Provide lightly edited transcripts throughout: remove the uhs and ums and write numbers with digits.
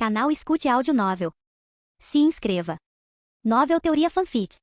Canal Escute Áudio Novel. Se inscreva. Novel Teoria Fanfic.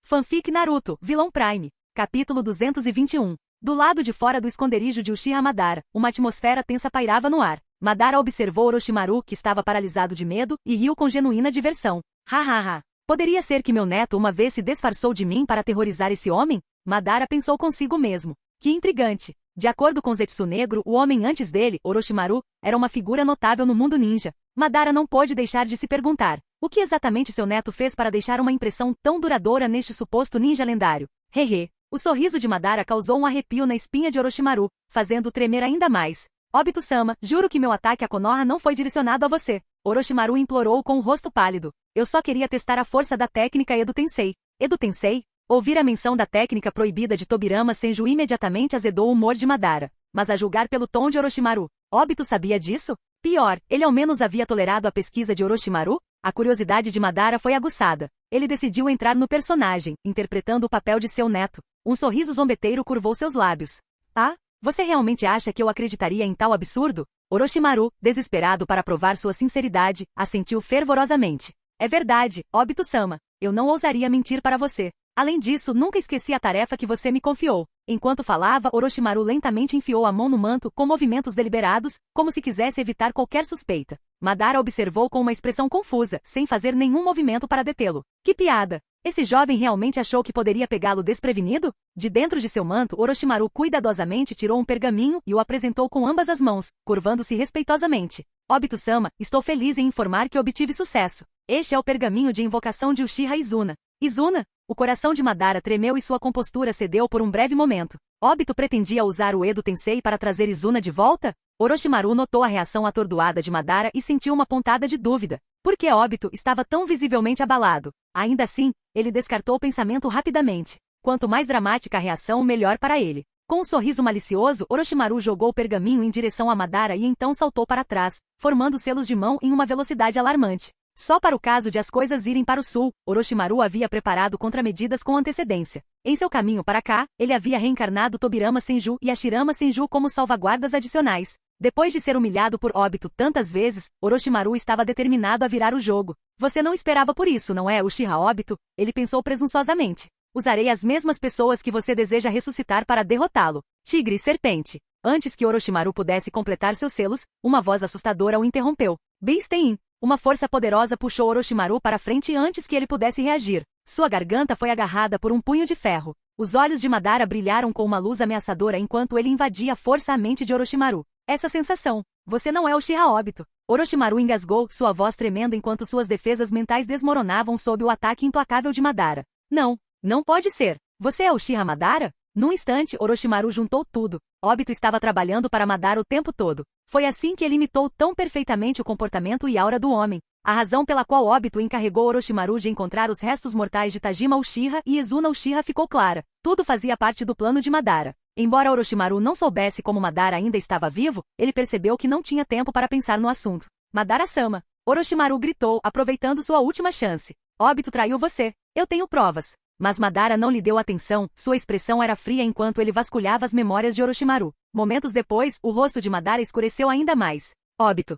Fanfic Naruto, Vilão Prime. Capítulo 221. Do lado de fora do esconderijo de Uchiha Madara, uma atmosfera tensa pairava no ar. Madara observou Orochimaru, que estava paralisado de medo, e riu com genuína diversão. Ha. Poderia ser que meu neto uma vez se disfarçou de mim para aterrorizar esse homem? Madara pensou consigo mesmo. Que intrigante. De acordo com Zetsu Negro, o homem antes dele, Orochimaru, era uma figura notável no mundo ninja. Madara não pôde deixar de se perguntar: o que exatamente seu neto fez para deixar uma impressão tão duradoura neste suposto ninja lendário? Hehe. O sorriso de Madara causou um arrepio na espinha de Orochimaru, fazendo-o tremer ainda mais. Obito-sama, juro que meu ataque a Konoha não foi direcionado a você. Orochimaru implorou com o rosto pálido. Eu só queria testar a força da técnica Edo Tensei. Edo Tensei? Ouvir a menção da técnica proibida de Tobirama Senju imediatamente azedou o humor de Madara. Mas a julgar pelo tom de Orochimaru, Obito sabia disso? Pior, ele ao menos havia tolerado a pesquisa de Orochimaru? A curiosidade de Madara foi aguçada. Ele decidiu entrar no personagem, interpretando o papel de seu neto. Um sorriso zombeteiro curvou seus lábios. Ah? Você realmente acha que eu acreditaria em tal absurdo? Orochimaru, desesperado para provar sua sinceridade, assentiu fervorosamente. É verdade, Obito-sama. Eu não ousaria mentir para você. Além disso, nunca esqueci a tarefa que você me confiou. Enquanto falava, Orochimaru lentamente enfiou a mão no manto com movimentos deliberados, como se quisesse evitar qualquer suspeita. Madara observou com uma expressão confusa, sem fazer nenhum movimento para detê-lo. Que piada! Esse jovem realmente achou que poderia pegá-lo desprevenido? De dentro de seu manto, Orochimaru cuidadosamente tirou um pergaminho e o apresentou com ambas as mãos, curvando-se respeitosamente. Obito-sama, estou feliz em informar que obtive sucesso. Este é o pergaminho de invocação de Uchiha Izuna. Izuna? O coração de Madara tremeu e sua compostura cedeu por um breve momento. Obito pretendia usar o Edo Tensei para trazer Izuna de volta? Orochimaru notou a reação atordoada de Madara e sentiu uma pontada de dúvida. Por que Obito estava tão visivelmente abalado? Ainda assim, ele descartou o pensamento rapidamente. Quanto mais dramática a reação, melhor para ele. Com um sorriso malicioso, Orochimaru jogou o pergaminho em direção a Madara e então saltou para trás, formando selos de mão em uma velocidade alarmante. Só para o caso de as coisas irem para o sul, Orochimaru havia preparado contramedidas com antecedência. Em seu caminho para cá, ele havia reencarnado Tobirama Senju e Hashirama Senju como salvaguardas adicionais. Depois de ser humilhado por Obito tantas vezes, Orochimaru estava determinado a virar o jogo. Você não esperava por isso, não é, Uchiha Obito? Ele pensou presunçosamente. Usarei as mesmas pessoas que você deseja ressuscitar para derrotá-lo. Tigre e serpente. Antes que Orochimaru pudesse completar seus selos, uma voz assustadora o interrompeu. Beastein. Uma força poderosa puxou Orochimaru para frente antes que ele pudesse reagir. Sua garganta foi agarrada por um punho de ferro. Os olhos de Madara brilharam com uma luz ameaçadora enquanto ele invadia à força a mente de Orochimaru. Essa sensação. Você não é Uchiha Obito. Orochimaru engasgou, sua voz tremendo enquanto suas defesas mentais desmoronavam sob o ataque implacável de Madara. Não pode ser. Você é Uchiha Madara? Num instante, Orochimaru juntou tudo. Obito estava trabalhando para Madara o tempo todo. Foi assim que ele imitou tão perfeitamente o comportamento e aura do homem. A razão pela qual Obito encarregou Orochimaru de encontrar os restos mortais de Tajima Uchiha e Izuna Uchiha ficou clara. Tudo fazia parte do plano de Madara. Embora Orochimaru não soubesse como Madara ainda estava vivo, ele percebeu que não tinha tempo para pensar no assunto. Madara-sama! Orochimaru gritou, aproveitando sua última chance. Obito traiu você. Eu tenho provas. Mas Madara não lhe deu atenção, sua expressão era fria enquanto ele vasculhava as memórias de Orochimaru. Momentos depois, o rosto de Madara escureceu ainda mais. Obito.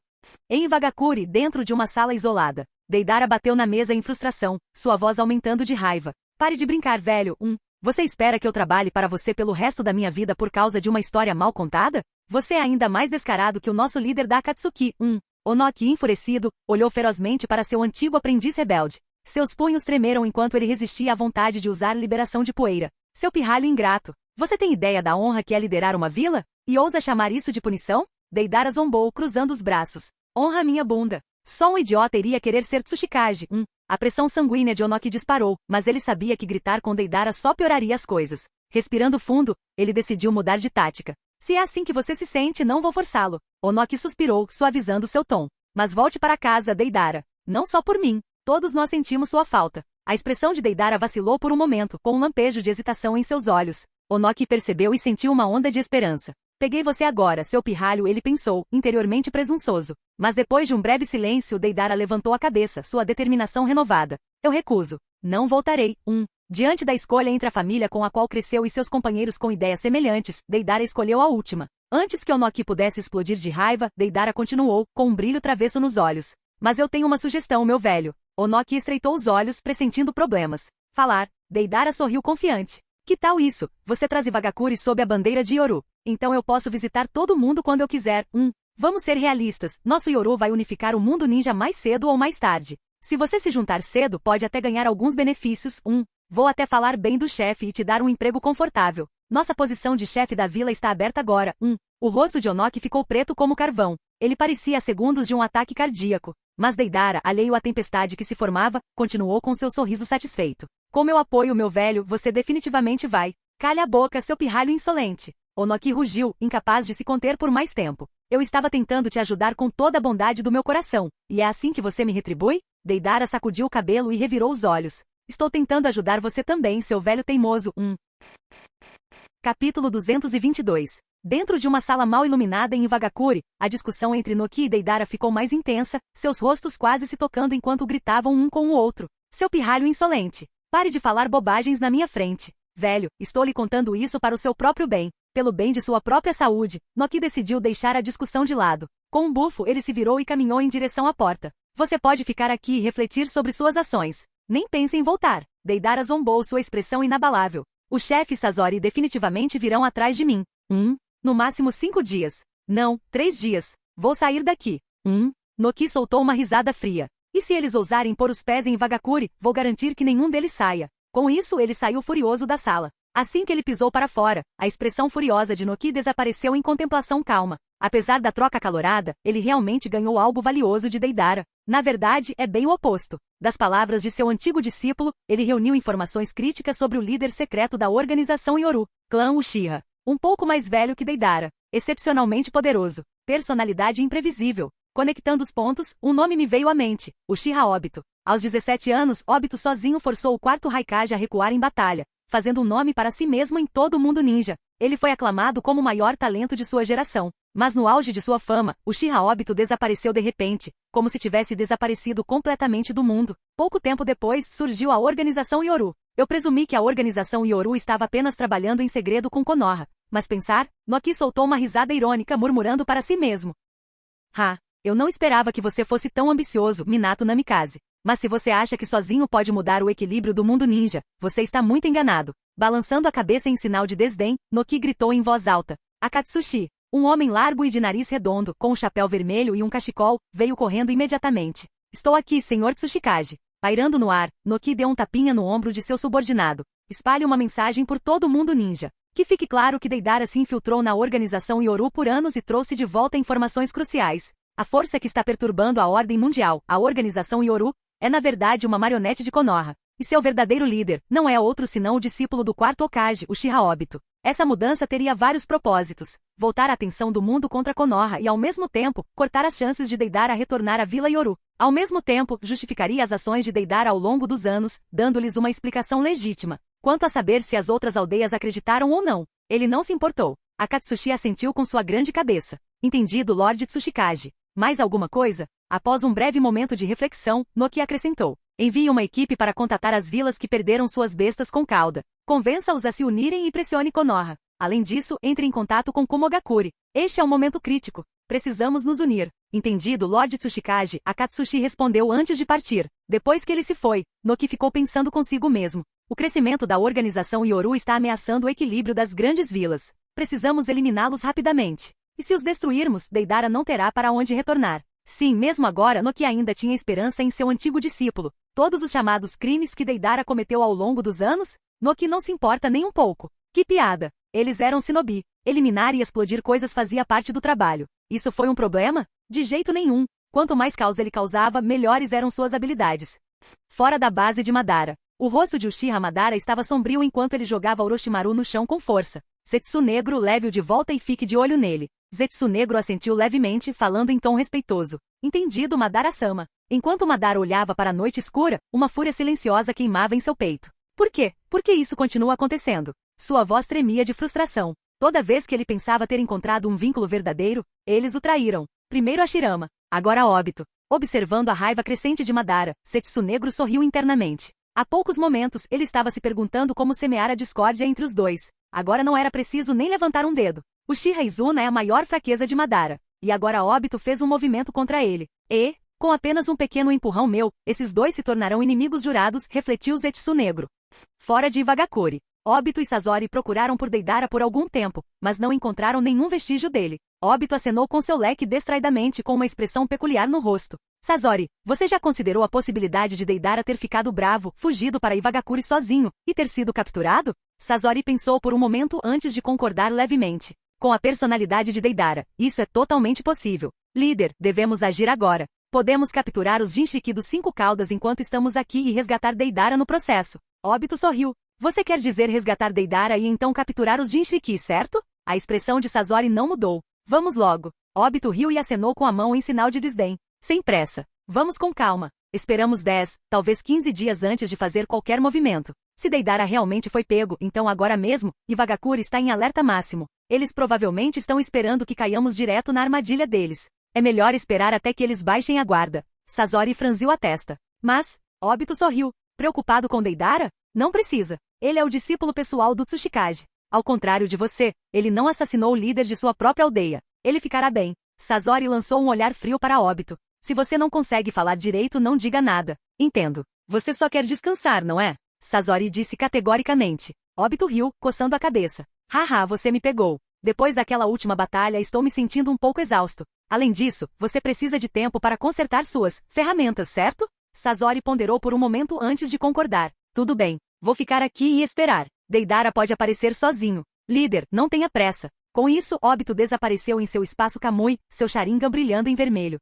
Em Vagakuri, dentro de uma sala isolada. Deidara bateu na mesa em frustração, sua voz aumentando de raiva. Pare de brincar, velho. Você espera que eu trabalhe para você pelo resto da minha vida por causa de uma história mal contada? Você é ainda mais descarado que o nosso líder da Akatsuki. Onoki, enfurecido, olhou ferozmente para seu antigo aprendiz rebelde. Seus punhos tremeram enquanto ele resistia à vontade de usar liberação de poeira. Seu pirralho ingrato. Você tem ideia da honra que é liderar uma vila? E ousa chamar isso de punição? Deidara zombou, cruzando os braços. Honra minha bunda. Só um idiota iria querer ser Tsuchikage. A pressão sanguínea de Onoki disparou, mas ele sabia que gritar com Deidara só pioraria as coisas. Respirando fundo, ele decidiu mudar de tática. Se é assim que você se sente, não vou forçá-lo. Onoki suspirou, suavizando seu tom. Mas volte para casa, Deidara. Não só por mim. Todos nós sentimos sua falta. A expressão de Deidara vacilou por um momento, com um lampejo de hesitação em seus olhos. Onoki percebeu e sentiu uma onda de esperança. Peguei você agora, seu pirralho, ele pensou, interiormente presunçoso. Mas depois de um breve silêncio, Deidara levantou a cabeça, sua determinação renovada. Eu recuso. Não voltarei. Diante da escolha entre a família com a qual cresceu e seus companheiros com ideias semelhantes, Deidara escolheu a última. Antes que Onoki pudesse explodir de raiva, Deidara continuou, com um brilho travesso nos olhos. Mas eu tenho uma sugestão, meu velho. Onoki estreitou os olhos, pressentindo problemas. Falar. Deidara sorriu confiante. Que tal isso? Você traz Ivagakure sob a bandeira de Yoru. Então eu posso visitar todo mundo quando eu quiser. Vamos ser realistas. Nosso Yoru vai unificar o mundo ninja mais cedo ou mais tarde. Se você se juntar cedo, pode até ganhar alguns benefícios. Vou até falar bem do chefe e te dar um emprego confortável. Nossa posição de chefe da vila está aberta agora. O rosto de Onoki ficou preto como carvão. Ele parecia a segundos de um ataque cardíaco. Mas Deidara, alheio à tempestade que se formava, continuou com seu sorriso satisfeito. Com meu apoio, meu velho, você definitivamente vai. Calha a boca, seu pirralho insolente. Onoki rugiu, incapaz de se conter por mais tempo. Eu estava tentando te ajudar com toda a bondade do meu coração. E é assim que você me retribui? Deidara sacudiu o cabelo e revirou os olhos. Estou tentando ajudar você também, seu velho teimoso. Capítulo 222. Dentro de uma sala mal iluminada em Ivagakure, a discussão entre Noki e Deidara ficou mais intensa, seus rostos quase se tocando enquanto gritavam um com o outro. Seu pirralho insolente. Pare de falar bobagens na minha frente. Velho, estou lhe contando isso para o seu próprio bem. Pelo bem de sua própria saúde, Noki decidiu deixar a discussão de lado. Com um bufo, ele se virou e caminhou em direção à porta. Você pode ficar aqui e refletir sobre suas ações. Nem pense em voltar. Deidara zombou sua expressão inabalável. O chefe e Sazori definitivamente virão atrás de mim. No máximo 5 dias. Não, 3 dias. Vou sair daqui. Noki soltou uma risada fria. E se eles ousarem pôr os pés em Ivagakure, vou garantir que nenhum deles saia. Com isso, ele saiu furioso da sala. Assim que ele pisou para fora, a expressão furiosa de Noki desapareceu em contemplação calma. Apesar da troca acalorada, ele realmente ganhou algo valioso de Deidara. Na verdade, é bem o oposto. Das palavras de seu antigo discípulo, ele reuniu informações críticas sobre o líder secreto da organização Yoru, clã Uchiha. Um pouco mais velho que Deidara. Excepcionalmente poderoso. Personalidade imprevisível. Conectando os pontos, um nome me veio à mente. Uchiha Obito. Aos 17 anos, Obito sozinho forçou o 4º Raikage a recuar em batalha, fazendo um nome para si mesmo em todo o mundo ninja. Ele foi aclamado como o maior talento de sua geração. Mas no auge de sua fama, Uchiha Obito desapareceu de repente, como se tivesse desaparecido completamente do mundo. Pouco tempo depois, surgiu a organização Yoru. Eu presumi que a organização Yoru estava apenas trabalhando em segredo com Konoha. Mas pensar, Noki soltou uma risada irônica murmurando para si mesmo. Eu não esperava que você fosse tão ambicioso, Minato Namikaze. Mas se você acha que sozinho pode mudar o equilíbrio do mundo ninja, você está muito enganado. Balançando a cabeça em sinal de desdém, Noki gritou em voz alta. Akatsushi. Um homem largo e de nariz redondo, com um chapéu vermelho e um cachecol, veio correndo imediatamente. Estou aqui, senhor Tsuchikage. Pairando no ar, Noki deu um tapinha no ombro de seu subordinado. Espalhe uma mensagem por todo o mundo ninja. Que fique claro que Deidara se infiltrou na organização Yoru por anos e trouxe de volta informações cruciais. A força que está perturbando a ordem mundial, a organização Yoru, é na verdade uma marionete de Konoha. E seu verdadeiro líder não é outro senão o discípulo do 4º Hokage, Uchiha Obito. Essa mudança teria vários propósitos. Voltar a atenção do mundo contra Konoha e, ao mesmo tempo, cortar as chances de Deidara retornar à Vila Yoru. Ao mesmo tempo, justificaria as ações de Deidara ao longo dos anos, dando-lhes uma explicação legítima. Quanto a saber se as outras aldeias acreditaram ou não, ele não se importou. Akatsushi assentiu com sua grande cabeça. Entendido, Lord Tsuchikage. Mais alguma coisa? Após um breve momento de reflexão, Noki acrescentou. Envie uma equipe para contatar as vilas que perderam suas bestas com cauda. Convença-os a se unirem e pressione Konoha. Além disso, entre em contato com Kumogakure. Este é um momento crítico. Precisamos nos unir. Entendido, Lord Tsuchikage, Akatsushi respondeu antes de partir. Depois que ele se foi, Noki ficou pensando consigo mesmo. O crescimento da organização Yoru está ameaçando o equilíbrio das grandes vilas. Precisamos eliminá-los rapidamente. E se os destruirmos, Deidara não terá para onde retornar. Sim, mesmo agora Noki ainda tinha esperança em seu antigo discípulo. Todos os chamados crimes que Deidara cometeu ao longo dos anos, Noki não se importa nem um pouco. Que piada! Eles eram shinobi. Eliminar e explodir coisas fazia parte do trabalho. Isso foi um problema? De jeito nenhum. Quanto mais caos ele causava, melhores eram suas habilidades. Fora da base de Madara. O rosto de Uchiha Madara estava sombrio enquanto ele jogava Orochimaru no chão com força. Zetsu Negro, leve-o de volta e fique de olho nele. Zetsu Negro assentiu levemente, falando em tom respeitoso. Entendido, Madara-sama. Enquanto Madara olhava para a noite escura, uma fúria silenciosa queimava em seu peito. Por quê? Por que isso continua acontecendo? Sua voz tremia de frustração. Toda vez que ele pensava ter encontrado um vínculo verdadeiro, eles o traíram. Primeiro a Shirama, agora Obito. Observando a raiva crescente de Madara, Zetsu Negro sorriu internamente. Há poucos momentos, ele estava se perguntando como semear a discórdia entre os dois. Agora não era preciso nem levantar um dedo. Uchiha Izuna é a maior fraqueza de Madara. E agora Obito fez um movimento contra ele. Com apenas um pequeno empurrão meu, esses dois se tornarão inimigos jurados, refletiu Zetsu Negro. Fora de Ivagakure, Obito e Sasori procuraram por Deidara por algum tempo, mas não encontraram nenhum vestígio dele. Obito acenou com seu leque distraidamente com uma expressão peculiar no rosto. Sasori, você já considerou a possibilidade de Deidara ter ficado bravo, fugido para Ivagakure sozinho, e ter sido capturado? Sasori pensou por um momento antes de concordar levemente. Com a personalidade de Deidara, isso é totalmente possível. Líder, devemos agir agora. Podemos capturar os Jinchuriki dos 5 caudas enquanto estamos aqui e resgatar Deidara no processo. Obito sorriu. Você quer dizer resgatar Deidara e então capturar os Jinchuriki, certo? A expressão de Sasori não mudou. Vamos logo. Obito riu e acenou com a mão em sinal de desdém. Sem pressa. Vamos com calma. Esperamos 10, talvez 15 dias antes de fazer qualquer movimento. Se Deidara realmente foi pego, então agora mesmo, Ivagakure está em alerta máximo. Eles provavelmente estão esperando que caiamos direto na armadilha deles. É melhor esperar até que eles baixem a guarda. Sasori franziu a testa. Mas, Obito sorriu. Preocupado com Deidara? Não precisa. Ele é o discípulo pessoal do Tsuchikage. Ao contrário de você, ele não assassinou o líder de sua própria aldeia. Ele ficará bem. Sasori lançou um olhar frio para Obito. Se você não consegue falar direito, não diga nada. Entendo. Você só quer descansar, não é? Sasori disse categoricamente. Obito riu, coçando a cabeça. Haha, você me pegou. Depois daquela última batalha, estou me sentindo um pouco exausto. Além disso, você precisa de tempo para consertar suas ferramentas, certo? Sasori ponderou por um momento antes de concordar. Tudo bem. Vou ficar aqui e esperar. Deidara pode aparecer sozinho. Líder, não tenha pressa. Com isso, Obito desapareceu em seu espaço Kamui, seu Sharingan brilhando em vermelho.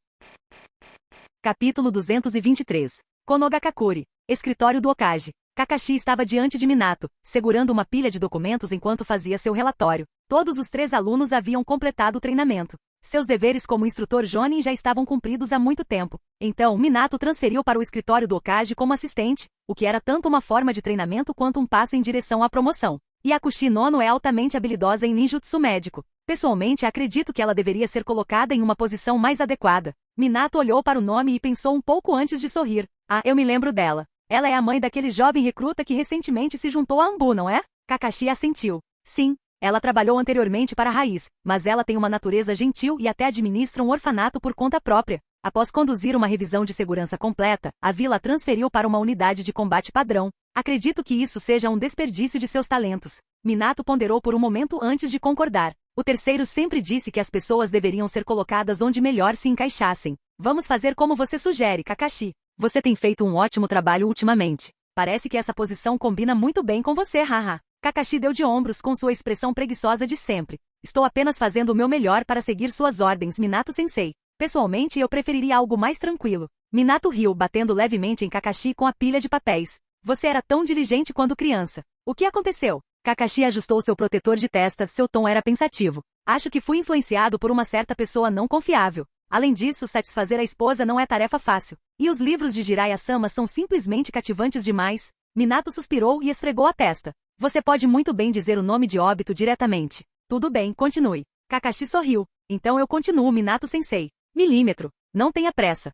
Capítulo 223. Konogakakure. Escritório do Hokage. Kakashi estava diante de Minato, segurando uma pilha de documentos enquanto fazia seu relatório. Todos os 3 alunos haviam completado o treinamento. Seus deveres como instrutor Jonin já estavam cumpridos há muito tempo. Então, Minato transferiu para o escritório do Hokage como assistente, o que era tanto uma forma de treinamento quanto um passo em direção à promoção. Yakushi Nono é altamente habilidosa em ninjutsu médico. Pessoalmente, acredito que ela deveria ser colocada em uma posição mais adequada. Minato olhou para o nome e pensou um pouco antes de sorrir. Ah, eu me lembro dela. Ela é a mãe daquele jovem recruta que recentemente se juntou a Anbu, não é? Kakashi assentiu. Sim. Ela trabalhou anteriormente para a Raiz, mas ela tem uma natureza gentil e até administra um orfanato por conta própria. Após conduzir uma revisão de segurança completa, a vila a transferiu para uma unidade de combate padrão. Acredito que isso seja um desperdício de seus talentos. Minato ponderou por um momento antes de concordar. O terceiro sempre disse que as pessoas deveriam ser colocadas onde melhor se encaixassem. Vamos fazer como você sugere, Kakashi. Você tem feito um ótimo trabalho ultimamente. Parece que essa posição combina muito bem com você, haha. Kakashi deu de ombros com sua expressão preguiçosa de sempre. Estou apenas fazendo o meu melhor para seguir suas ordens, Minato-sensei. Pessoalmente, eu preferiria algo mais tranquilo. Minato riu, batendo levemente em Kakashi com a pilha de papéis. Você era tão diligente quando criança. O que aconteceu? Kakashi ajustou seu protetor de testa, seu tom era pensativo. Acho que fui influenciado por uma certa pessoa não confiável. Além disso, satisfazer a esposa não é tarefa fácil. E os livros de Jiraiya-sama são simplesmente cativantes demais. Minato suspirou e esfregou a testa. Você pode muito bem dizer o nome de Obito diretamente. Tudo bem, continue. Kakashi sorriu. Então eu continuo, Minato-sensei. Milímetro. Não tenha pressa.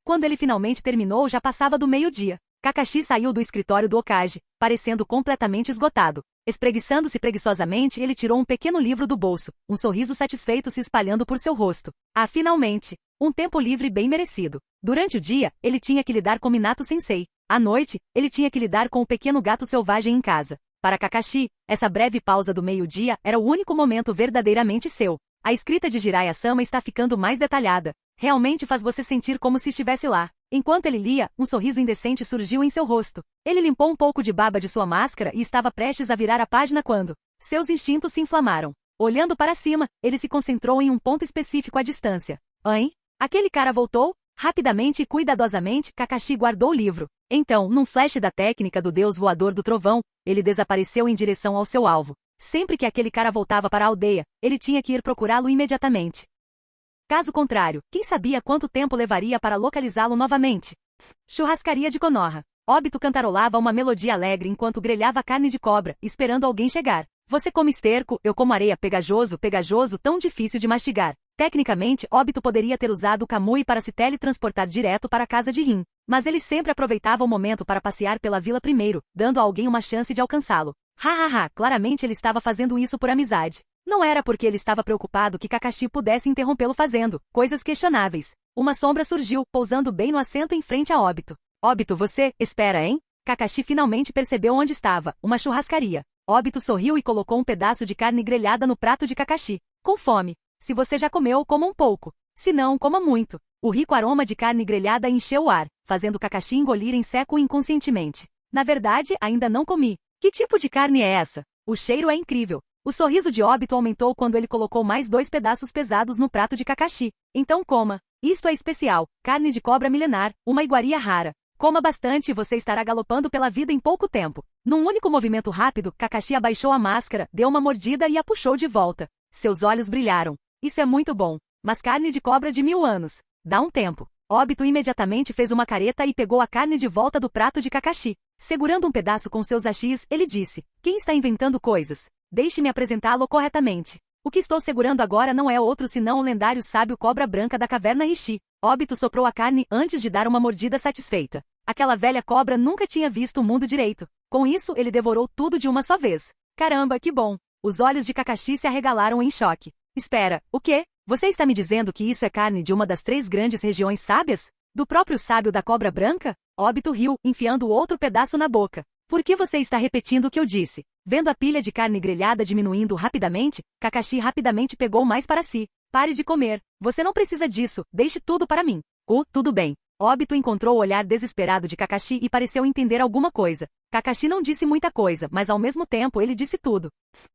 Quando ele finalmente terminou, já passava do meio-dia. Kakashi saiu do escritório do Hokage, parecendo completamente esgotado. Espreguiçando-se preguiçosamente, ele tirou um pequeno livro do bolso, um sorriso satisfeito se espalhando por seu rosto. Ah, finalmente! Um tempo livre bem merecido. Durante o dia, ele tinha que lidar com Minato-sensei. À noite, ele tinha que lidar com o pequeno gato selvagem em casa. Para Kakashi, essa breve pausa do meio-dia era o único momento verdadeiramente seu. A escrita de Jiraiya-sama está ficando mais detalhada. Realmente faz você sentir como se estivesse lá. Enquanto ele lia, um sorriso indecente surgiu em seu rosto. Ele limpou um pouco de baba de sua máscara e estava prestes a virar a página quando seus instintos se inflamaram. Olhando para cima, ele se concentrou em um ponto específico à distância. Hein? Aquele cara voltou? Rapidamente e cuidadosamente, Kakashi guardou o livro. Então, num flash da técnica do deus voador do trovão, ele desapareceu em direção ao seu alvo. Sempre que aquele cara voltava para a aldeia, ele tinha que ir procurá-lo imediatamente. Caso contrário, quem sabia quanto tempo levaria para localizá-lo novamente? Churrascaria de Konoha. Obito cantarolava uma melodia alegre enquanto grelhava carne de cobra, esperando alguém chegar. Você come esterco, eu como areia, pegajoso, pegajoso, tão difícil de mastigar. Tecnicamente, Obito poderia ter usado o Kamui para se teletransportar direto para a casa de Rin. Mas ele sempre aproveitava o momento para passear pela vila primeiro, dando a alguém uma chance de alcançá-lo. Hahaha, claramente ele estava fazendo isso por amizade. Não era porque ele estava preocupado que Kakashi pudesse interrompê-lo fazendo coisas questionáveis. Uma sombra surgiu, pousando bem no assento em frente a Obito. Obito, você, espera, hein? Kakashi finalmente percebeu onde estava, uma churrascaria. Obito sorriu e colocou um pedaço de carne grelhada no prato de Kakashi. Com fome. Se você já comeu, coma um pouco. Se não, coma muito. O rico aroma de carne grelhada encheu o ar, fazendo Kakashi engolir em seco inconscientemente. Na verdade, ainda não comi. Que tipo de carne é essa? O cheiro é incrível. O sorriso de Obito aumentou quando ele colocou mais 2 pedaços pesados no prato de Kakashi. Então coma. Isto é especial. Carne de cobra milenar, uma iguaria rara. Coma bastante e você estará galopando pela vida em pouco tempo. Num único movimento rápido, Kakashi abaixou a máscara, deu uma mordida e a puxou de volta. Seus olhos brilharam. Isso é muito bom. Mas carne de cobra de 1000 anos. Dá um tempo. Obito imediatamente fez uma careta e pegou a carne de volta do prato de Kakashi. Segurando um pedaço com seus hashis, ele disse: quem está inventando coisas? Deixe-me apresentá-lo corretamente. O que estou segurando agora não é outro senão o lendário sábio cobra branca da caverna Rishi. Obito soprou a carne antes de dar uma mordida satisfeita. Aquela velha cobra nunca tinha visto o mundo direito. Com isso, ele devorou tudo de uma só vez. Caramba, que bom! Os olhos de Kakashi se arregalaram em choque. Espera, o quê? Você está me dizendo que isso é carne de uma das 3 grandes regiões sábias? Do próprio sábio da cobra branca? Obito riu, enfiando outro pedaço na boca. Por que você está repetindo o que eu disse? Vendo a pilha de carne grelhada diminuindo rapidamente, Kakashi rapidamente pegou mais para si. Pare de comer. Você não precisa disso. Deixe tudo para mim. Tudo bem. Obito encontrou o olhar desesperado de Kakashi e pareceu entender alguma coisa. Kakashi não disse muita coisa, mas ao mesmo tempo ele disse tudo.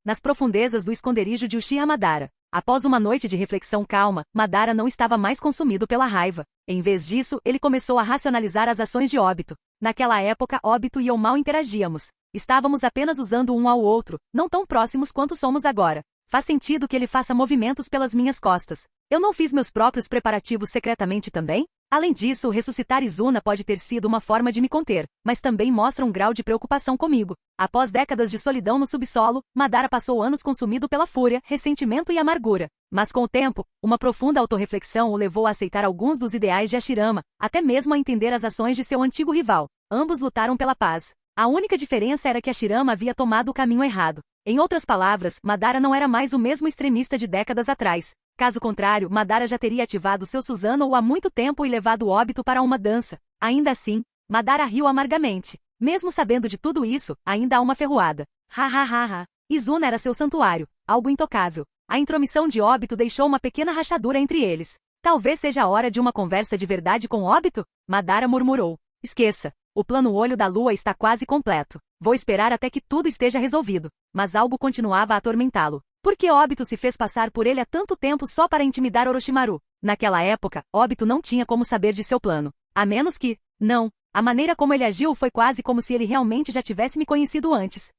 Nas profundezas do esconderijo de Uchiha Madara. Após uma noite de reflexão calma, Madara não estava mais consumido pela raiva. Em vez disso, ele começou a racionalizar as ações de Obito. Naquela época, Obito e eu mal interagíamos. Estávamos apenas usando um ao outro, não tão próximos quanto somos agora. Faz sentido que ele faça movimentos pelas minhas costas. Eu não fiz meus próprios preparativos secretamente também? Além disso, ressuscitar Izuna pode ter sido uma forma de me conter, mas também mostra um grau de preocupação comigo. Após décadas de solidão no subsolo, Madara passou anos consumido pela fúria, ressentimento e amargura. Mas com o tempo, uma profunda autorreflexão o levou a aceitar alguns dos ideais de Hashirama, até mesmo a entender as ações de seu antigo rival. Ambos lutaram pela paz. A única diferença era que Hashirama havia tomado o caminho errado. Em outras palavras, Madara não era mais o mesmo extremista de décadas atrás. Caso contrário, Madara já teria ativado seu Susanoo há muito tempo e levado Obito para uma dança. Ainda assim, Madara riu amargamente. Mesmo sabendo de tudo isso, ainda há uma ferroada. Ha ha ha ha. Izuna era seu santuário, algo intocável. A intromissão de Obito deixou uma pequena rachadura entre eles. Talvez seja a hora de uma conversa de verdade com Obito? Madara murmurou. Esqueça. O plano Olho da Lua está quase completo. Vou esperar até que tudo esteja resolvido. Mas algo continuava a atormentá-lo. Por que Obito se fez passar por ele há tanto tempo só para intimidar Orochimaru? Naquela época, Obito não tinha como saber de seu plano. A menos que... Não. A maneira como ele agiu foi quase como se ele realmente já tivesse me conhecido antes.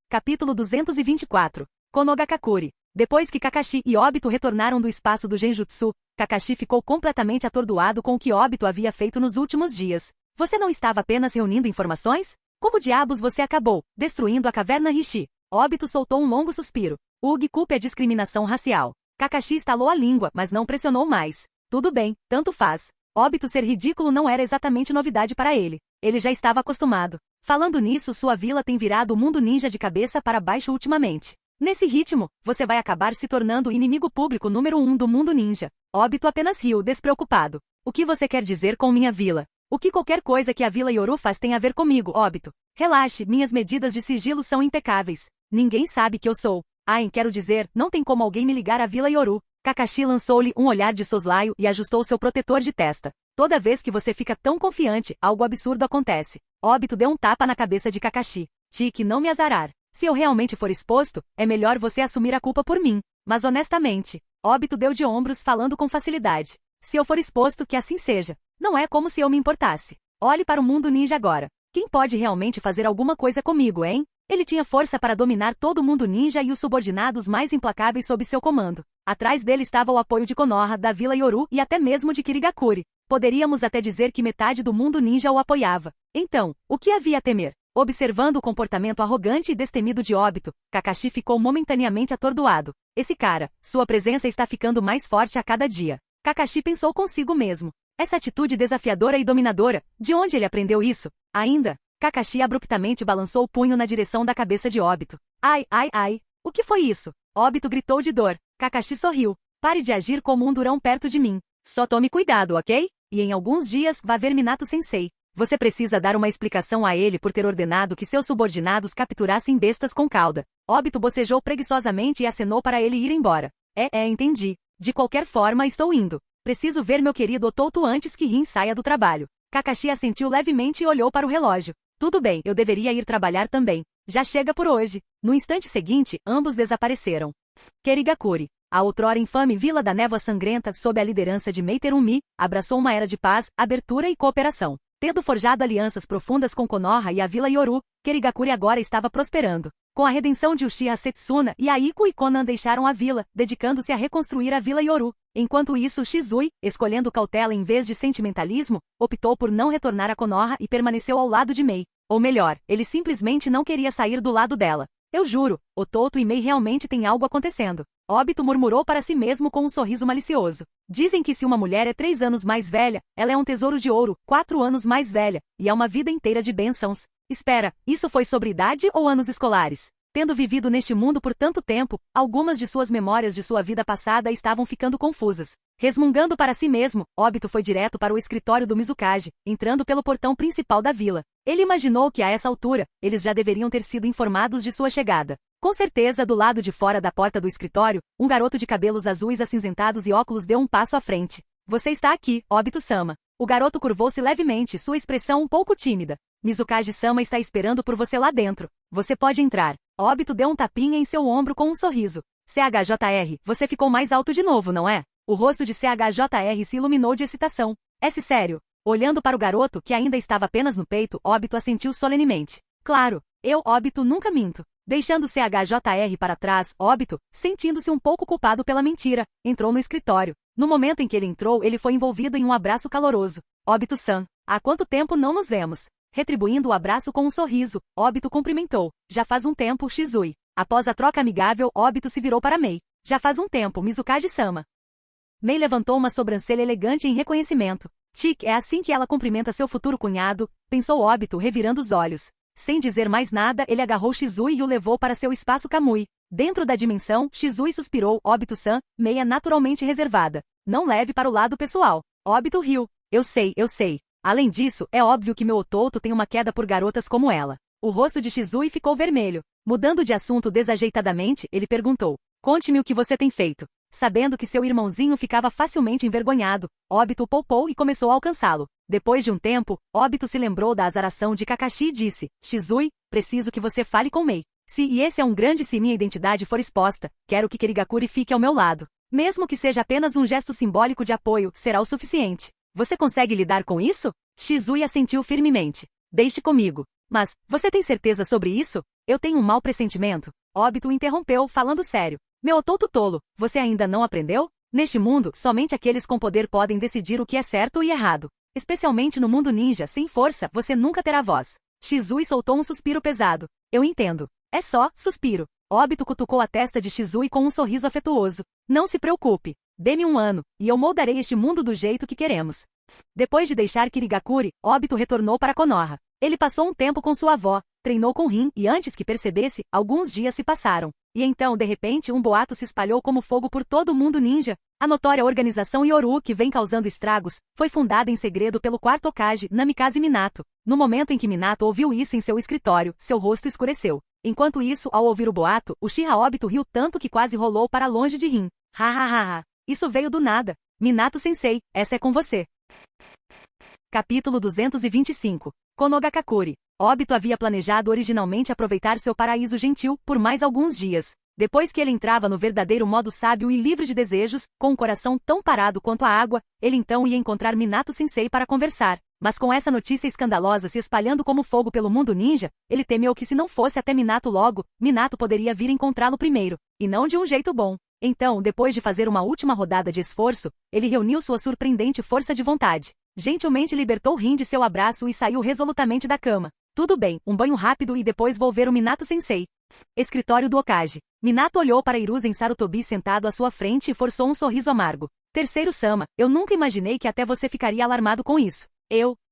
Capítulo 224. Konogakakuri. Depois que Kakashi e Obito retornaram do espaço do Genjutsu, Kakashi ficou completamente atordoado com o que Obito havia feito nos últimos dias. Você não estava apenas reunindo informações? Como diabos você acabou, destruindo a caverna Rishi? Obito soltou um longo suspiro. Ugi culpa a discriminação racial. Kakashi estalou a língua, mas não pressionou mais. Tudo bem, tanto faz. Obito ser ridículo não era exatamente novidade para ele. Ele já estava acostumado. Falando nisso, sua vila tem virado o mundo ninja de cabeça para baixo ultimamente. Nesse ritmo, você vai acabar se tornando o inimigo público número 1 do mundo ninja. Obito apenas riu, despreocupado. O que você quer dizer com minha vila? O que qualquer coisa que a Vila Yoru faz tem a ver comigo, Obito? Relaxe, minhas medidas de sigilo são impecáveis. Ninguém sabe que eu sou. Quero dizer, não tem como alguém me ligar à Vila Yoru. Kakashi lançou-lhe um olhar de soslaio e ajustou seu protetor de testa. Toda vez que você fica tão confiante, algo absurdo acontece. Obito deu um tapa na cabeça de Kakashi. Tique, não me azarar. Se eu realmente for exposto, é melhor você assumir a culpa por mim. Mas honestamente, Obito deu de ombros falando com facilidade. Se eu for exposto, que assim seja. Não é como se eu me importasse. Olhe para o mundo ninja agora. Quem pode realmente fazer alguma coisa comigo, hein? Ele tinha força para dominar todo o mundo ninja e os subordinados mais implacáveis sob seu comando. Atrás dele estava o apoio de Konoha, da Vila Yoru e até mesmo de Kirigakuri. Poderíamos até dizer que metade do mundo ninja o apoiava. Então, o que havia a temer? Observando o comportamento arrogante e destemido de Obito, Kakashi ficou momentaneamente atordoado. Esse cara, sua presença está ficando mais forte a cada dia. Kakashi pensou consigo mesmo. Essa atitude desafiadora e dominadora, de onde ele aprendeu isso? Ainda, Kakashi abruptamente balançou o punho na direção da cabeça de Obito. Ai, ai, ai. O que foi isso? Obito gritou de dor. Kakashi sorriu. Pare de agir como um durão perto de mim. Só tome cuidado, ok? E em alguns dias, vá ver Minato-sensei. Você precisa dar uma explicação a ele por ter ordenado que seus subordinados capturassem bestas com cauda. Obito bocejou preguiçosamente e acenou para ele ir embora. Entendi. De qualquer forma, estou indo. Preciso ver meu querido Otouto antes que Rin saia do trabalho. Kakashi assentiu levemente e olhou para o relógio. Tudo bem, eu deveria ir trabalhar também. Já chega por hoje. No instante seguinte, ambos desapareceram. Kirigakuri, a outrora infame Vila da Névoa Sangrenta, sob a liderança de Meiterumi, abraçou uma era de paz, abertura e cooperação. Tendo forjado alianças profundas com Konoha e a Vila Yoru, Kirigakuri agora estava prosperando. Com a redenção de Uchiha Setsuna, Yaiko e Konan deixaram a vila, dedicando-se a reconstruir a Vila Yoru. Enquanto isso, Shizui, escolhendo cautela em vez de sentimentalismo, optou por não retornar a Konoha e permaneceu ao lado de Mei. Ou melhor, ele simplesmente não queria sair do lado dela. Eu juro, Otouto e Mei realmente têm algo acontecendo. Obito murmurou para si mesmo com um sorriso malicioso. Dizem que se uma mulher é 3 anos mais velha, ela é um tesouro de ouro, 4 anos mais velha, e é uma vida inteira de bênçãos. Espera, isso foi sobre idade ou anos escolares? Tendo vivido neste mundo por tanto tempo, algumas de suas memórias de sua vida passada estavam ficando confusas. Resmungando para si mesmo, Obito foi direto para o escritório do Mizukage, entrando pelo portão principal da vila. Ele imaginou que a essa altura, eles já deveriam ter sido informados de sua chegada. Com certeza, do lado de fora da porta do escritório, um garoto de cabelos azuis acinzentados e óculos deu um passo à frente. Você está aqui, Obito-sama. O garoto curvou-se levemente, sua expressão um pouco tímida. Mizukage-sama está esperando por você lá dentro. Você pode entrar. Obito deu um tapinha em seu ombro com um sorriso. CHJR, você ficou mais alto de novo, não é? O rosto de CHJR se iluminou de excitação. É sério? Olhando para o garoto, que ainda estava apenas no peito, Obito assentiu solenemente. Claro, eu, Obito, nunca minto. Deixando CHJR para trás, Obito, sentindo-se um pouco culpado pela mentira, entrou no escritório. No momento em que ele entrou, ele foi envolvido em um abraço caloroso. Obito-san, há quanto tempo não nos vemos? Retribuindo o abraço com um sorriso, Obito cumprimentou. Já faz um tempo, Shizui. Após a troca amigável, Obito se virou para Mei. Já faz um tempo, Mizukage-sama. Mei levantou uma sobrancelha elegante em reconhecimento. Tic, é assim que ela cumprimenta seu futuro cunhado, pensou Obito revirando os olhos. Sem dizer mais nada, ele agarrou Shizui e o levou para seu espaço Kamui. Dentro da dimensão, Shizui suspirou, Obito-san, Mei é naturalmente reservada. Não leve para o lado pessoal. Obito riu. Eu sei. Além disso, é óbvio que meu Otouto tem uma queda por garotas como ela. O rosto de Shizui ficou vermelho. Mudando de assunto desajeitadamente, ele perguntou. Conte-me o que você tem feito. Sabendo que seu irmãozinho ficava facilmente envergonhado, Obito o poupou e começou a alcançá-lo. Depois de um tempo, Obito se lembrou da azaração de Kakashi e disse, Shizui, preciso que você fale com Mei. E esse é um grande se minha identidade for exposta, quero que Kirigakuri fique ao meu lado. Mesmo que seja apenas um gesto simbólico de apoio, será o suficiente. Você consegue lidar com isso? Shizui assentiu firmemente. Deixe comigo. Mas, você tem certeza sobre isso? Eu tenho um mau pressentimento. Obito o interrompeu, falando sério. Meu Otouto tolo, você ainda não aprendeu? Neste mundo, somente aqueles com poder podem decidir o que é certo e errado. Especialmente no mundo ninja, sem força, você nunca terá voz. Shizui soltou um suspiro pesado. Eu entendo. É só, suspiro. Obito cutucou a testa de Shizui com um sorriso afetuoso. Não se preocupe. Dê-me um ano, e eu moldarei este mundo do jeito que queremos. Depois de deixar Kirigakuri, Obito retornou para Konoha. Ele passou um tempo com sua avó, treinou com Rin e antes que percebesse, alguns dias se passaram. E então, de repente, um boato se espalhou como fogo por todo o mundo ninja. A notória organização Yoru, que vem causando estragos, foi fundada em segredo pelo quarto Hokage, Namikaze Minato. No momento em que Minato ouviu isso em seu escritório, seu rosto escureceu. Enquanto isso, ao ouvir o boato, Uchiha Obito riu tanto que quase rolou para longe de Rin. Ha. Isso veio do nada. Minato-sensei, essa é com você. Capítulo 225. Konogakakuri. Obito havia planejado originalmente aproveitar seu paraíso gentil por mais alguns dias. Depois que ele entrava no verdadeiro modo sábio e livre de desejos, com um coração tão parado quanto a água, ele então ia encontrar Minato-sensei para conversar. Mas com essa notícia escandalosa se espalhando como fogo pelo mundo ninja, ele temeu que se não fosse até Minato logo, Minato poderia vir encontrá-lo primeiro, e não de um jeito bom. Então, depois de fazer uma última rodada de esforço, ele reuniu sua surpreendente força de vontade. Gentilmente libertou Rin de seu abraço e saiu resolutamente da cama. Tudo bem, um banho rápido e depois vou ver o Minato-sensei. Escritório do Hokage. Minato olhou para Hiruzen Sarutobi sentado à sua frente e forçou um sorriso amargo. Terceiro Sama, eu nunca imaginei que até você ficaria alarmado com isso.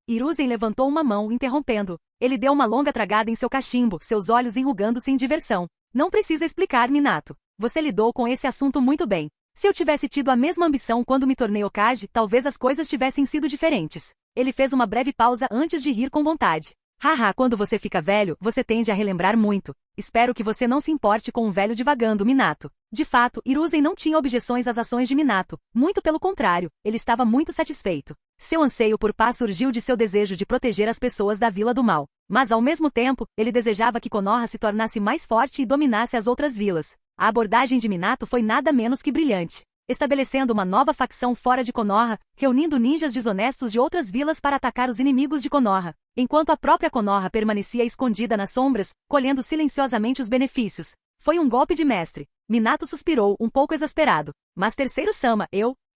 Hiruzen levantou uma mão, interrompendo. Ele deu uma longa tragada em seu cachimbo, seus olhos enrugando-se em diversão. Não precisa explicar, Minato. Você lidou com esse assunto muito bem. Se eu tivesse tido a mesma ambição quando me tornei Hokage, talvez as coisas tivessem sido diferentes. Ele fez uma breve pausa antes de rir com vontade. Haha, quando você fica velho, você tende a relembrar muito. Espero que você não se importe com um velho divagando, Minato. De fato, Hiruzen não tinha objeções às ações de Minato. Muito pelo contrário, ele estava muito satisfeito. Seu anseio por paz surgiu de seu desejo de proteger as pessoas da Vila do Mal. Mas ao mesmo tempo, ele desejava que Konoha se tornasse mais forte e dominasse as outras vilas. A abordagem de Minato foi nada menos que brilhante. Estabelecendo uma nova facção fora de Konoha, reunindo ninjas desonestos de outras vilas para atacar os inimigos de Konoha, enquanto a própria Konoha permanecia escondida nas sombras, colhendo silenciosamente os benefícios. Foi um golpe de mestre. Minato suspirou, um pouco exasperado. Mas terceiro Sama,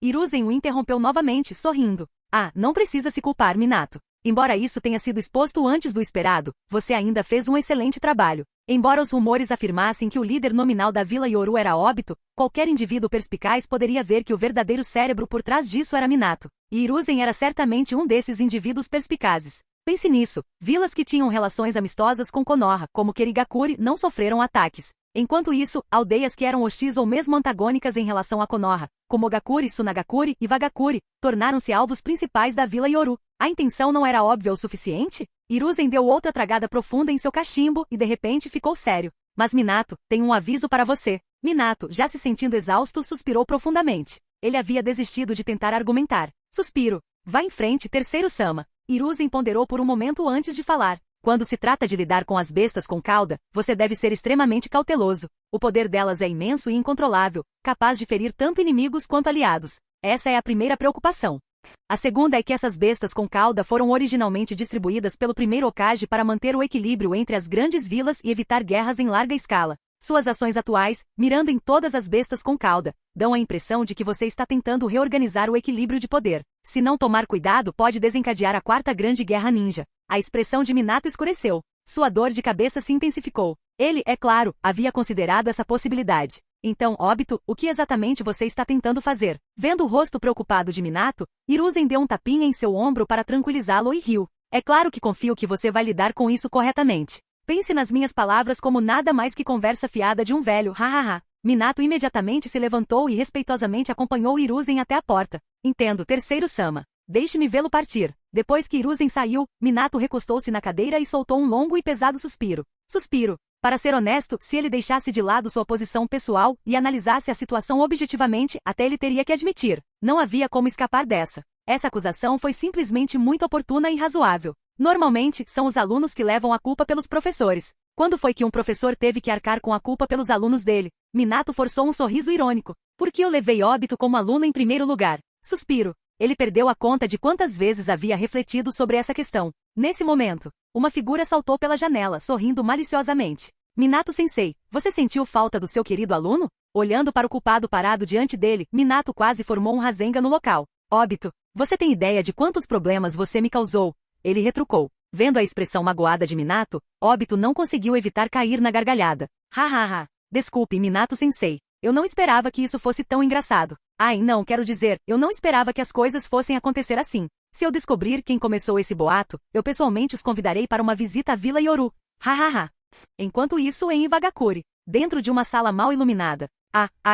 Hiruzen o interrompeu novamente, sorrindo. Ah, não precisa se culpar, Minato. Embora isso tenha sido exposto antes do esperado, você ainda fez um excelente trabalho. Embora os rumores afirmassem que o líder nominal da Vila Yoru era Obito, qualquer indivíduo perspicaz poderia ver que o verdadeiro cérebro por trás disso era Minato. E Hiruzen era certamente um desses indivíduos perspicazes. Pense nisso, vilas que tinham relações amistosas com Konoha, como Kerigakure, não sofreram ataques. Enquanto isso, aldeias que eram hostis ou mesmo antagônicas em relação a Konoha, como Ogakure, Sunagakure e Vagakure, tornaram-se alvos principais da Vila Yoru. A intenção não era óbvia o suficiente? Hiruzen deu outra tragada profunda em seu cachimbo e de repente ficou sério. Mas Minato, tenho um aviso para você. Minato, já se sentindo exausto, suspirou profundamente. Ele havia desistido de tentar argumentar. Suspiro. Vá em frente, terceiro Sama. Hiruzen ponderou por um momento antes de falar. Quando se trata de lidar com as bestas com cauda, você deve ser extremamente cauteloso. O poder delas é imenso e incontrolável, capaz de ferir tanto inimigos quanto aliados. Essa é a primeira preocupação. A segunda é que essas bestas com cauda foram originalmente distribuídas pelo primeiro Hokage para manter o equilíbrio entre as grandes vilas e evitar guerras em larga escala. Suas ações atuais, mirando em todas as bestas com cauda, dão a impressão de que você está tentando reorganizar o equilíbrio de poder. Se não tomar cuidado, pode desencadear a quarta grande guerra ninja. A expressão de Minato escureceu. Sua dor de cabeça se intensificou. Ele, é claro, havia considerado essa possibilidade. Então, Obito, o que exatamente você está tentando fazer? Vendo o rosto preocupado de Minato, Hiruzen deu um tapinha em seu ombro para tranquilizá-lo e riu. É claro que confio que você vai lidar com isso corretamente. Pense nas minhas palavras como nada mais que conversa fiada de um velho, hahaha. Minato imediatamente se levantou e respeitosamente acompanhou Hiruzen até a porta. Entendo, terceiro Sama. Deixe-me vê-lo partir. Depois que Hiruzen saiu, Minato recostou-se na cadeira e soltou um longo e pesado suspiro. Suspiro. Para ser honesto, se ele deixasse de lado sua posição pessoal e analisasse a situação objetivamente, até ele teria que admitir. Não havia como escapar dessa. Essa acusação foi simplesmente muito oportuna e razoável. Normalmente, são os alunos que levam a culpa pelos professores. Quando foi que um professor teve que arcar com a culpa pelos alunos dele? Minato forçou um sorriso irônico. Por que eu levei Obito como aluno em primeiro lugar? Suspiro. Ele perdeu a conta de quantas vezes havia refletido sobre essa questão. Nesse momento, uma figura saltou pela janela, sorrindo maliciosamente. Minato-sensei, você sentiu falta do seu querido aluno? Olhando para o culpado parado diante dele, Minato quase formou um Rasengan no local. Obito, você tem ideia de quantos problemas você me causou? Ele retrucou. Vendo a expressão magoada de Minato, Obito não conseguiu evitar cair na gargalhada. Hahaha. Desculpe, Minato-sensei. Eu não esperava que isso fosse tão engraçado. Ai, não, quero dizer, eu não esperava que as coisas fossem acontecer assim. Se eu descobrir quem começou esse boato, eu pessoalmente os convidarei para uma visita à Vila Yoru. Hahaha. Enquanto isso, em Iwagakure, dentro de uma sala mal iluminada.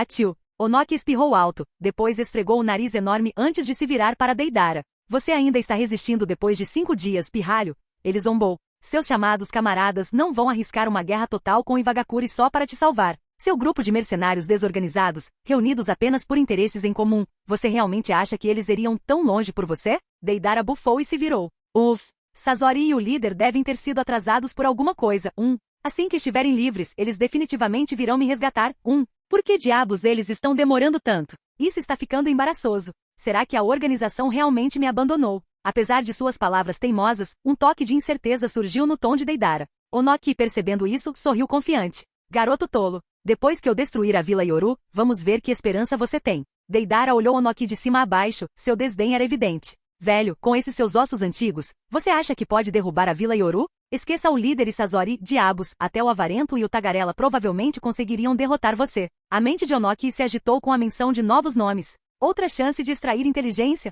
Tio. Onoki espirrou alto, depois esfregou o nariz enorme antes de se virar para Deidara. Você ainda está resistindo depois de 5 dias, pirralho? Ele zombou. Seus chamados camaradas não vão arriscar uma guerra total com Iwagakure só para te salvar. Seu grupo de mercenários desorganizados, reunidos apenas por interesses em comum, você realmente acha que eles iriam tão longe por você? Deidara bufou e se virou. Sasori e o líder devem ter sido atrasados por alguma coisa. Assim que estiverem livres, eles definitivamente virão me resgatar. Por que diabos eles estão demorando tanto? Isso está ficando embaraçoso. Será que a organização realmente me abandonou? Apesar de suas palavras teimosas, um toque de incerteza surgiu no tom de Deidara. Onoki, percebendo isso, sorriu confiante. Garoto tolo. Depois que eu destruir a Vila Yoru, vamos ver que esperança você tem. Deidara olhou Onoki de cima a baixo, seu desdém era evidente. Velho, com esses seus ossos antigos, você acha que pode derrubar a Vila Yoru? Esqueça o líder e Sasori, diabos, até o Avarento e o Tagarela provavelmente conseguiriam derrotar você. A mente de Onoki se agitou com a menção de novos nomes. Outra chance de extrair inteligência?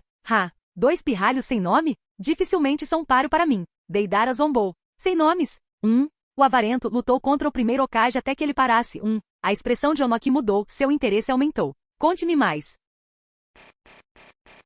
2 pirralhos sem nome? Dificilmente são páreo para mim. Deidara zombou. Sem nomes? O Avarento lutou contra o primeiro Hokage até que ele parasse. A expressão de Onoki mudou, seu interesse aumentou. Conte-me mais.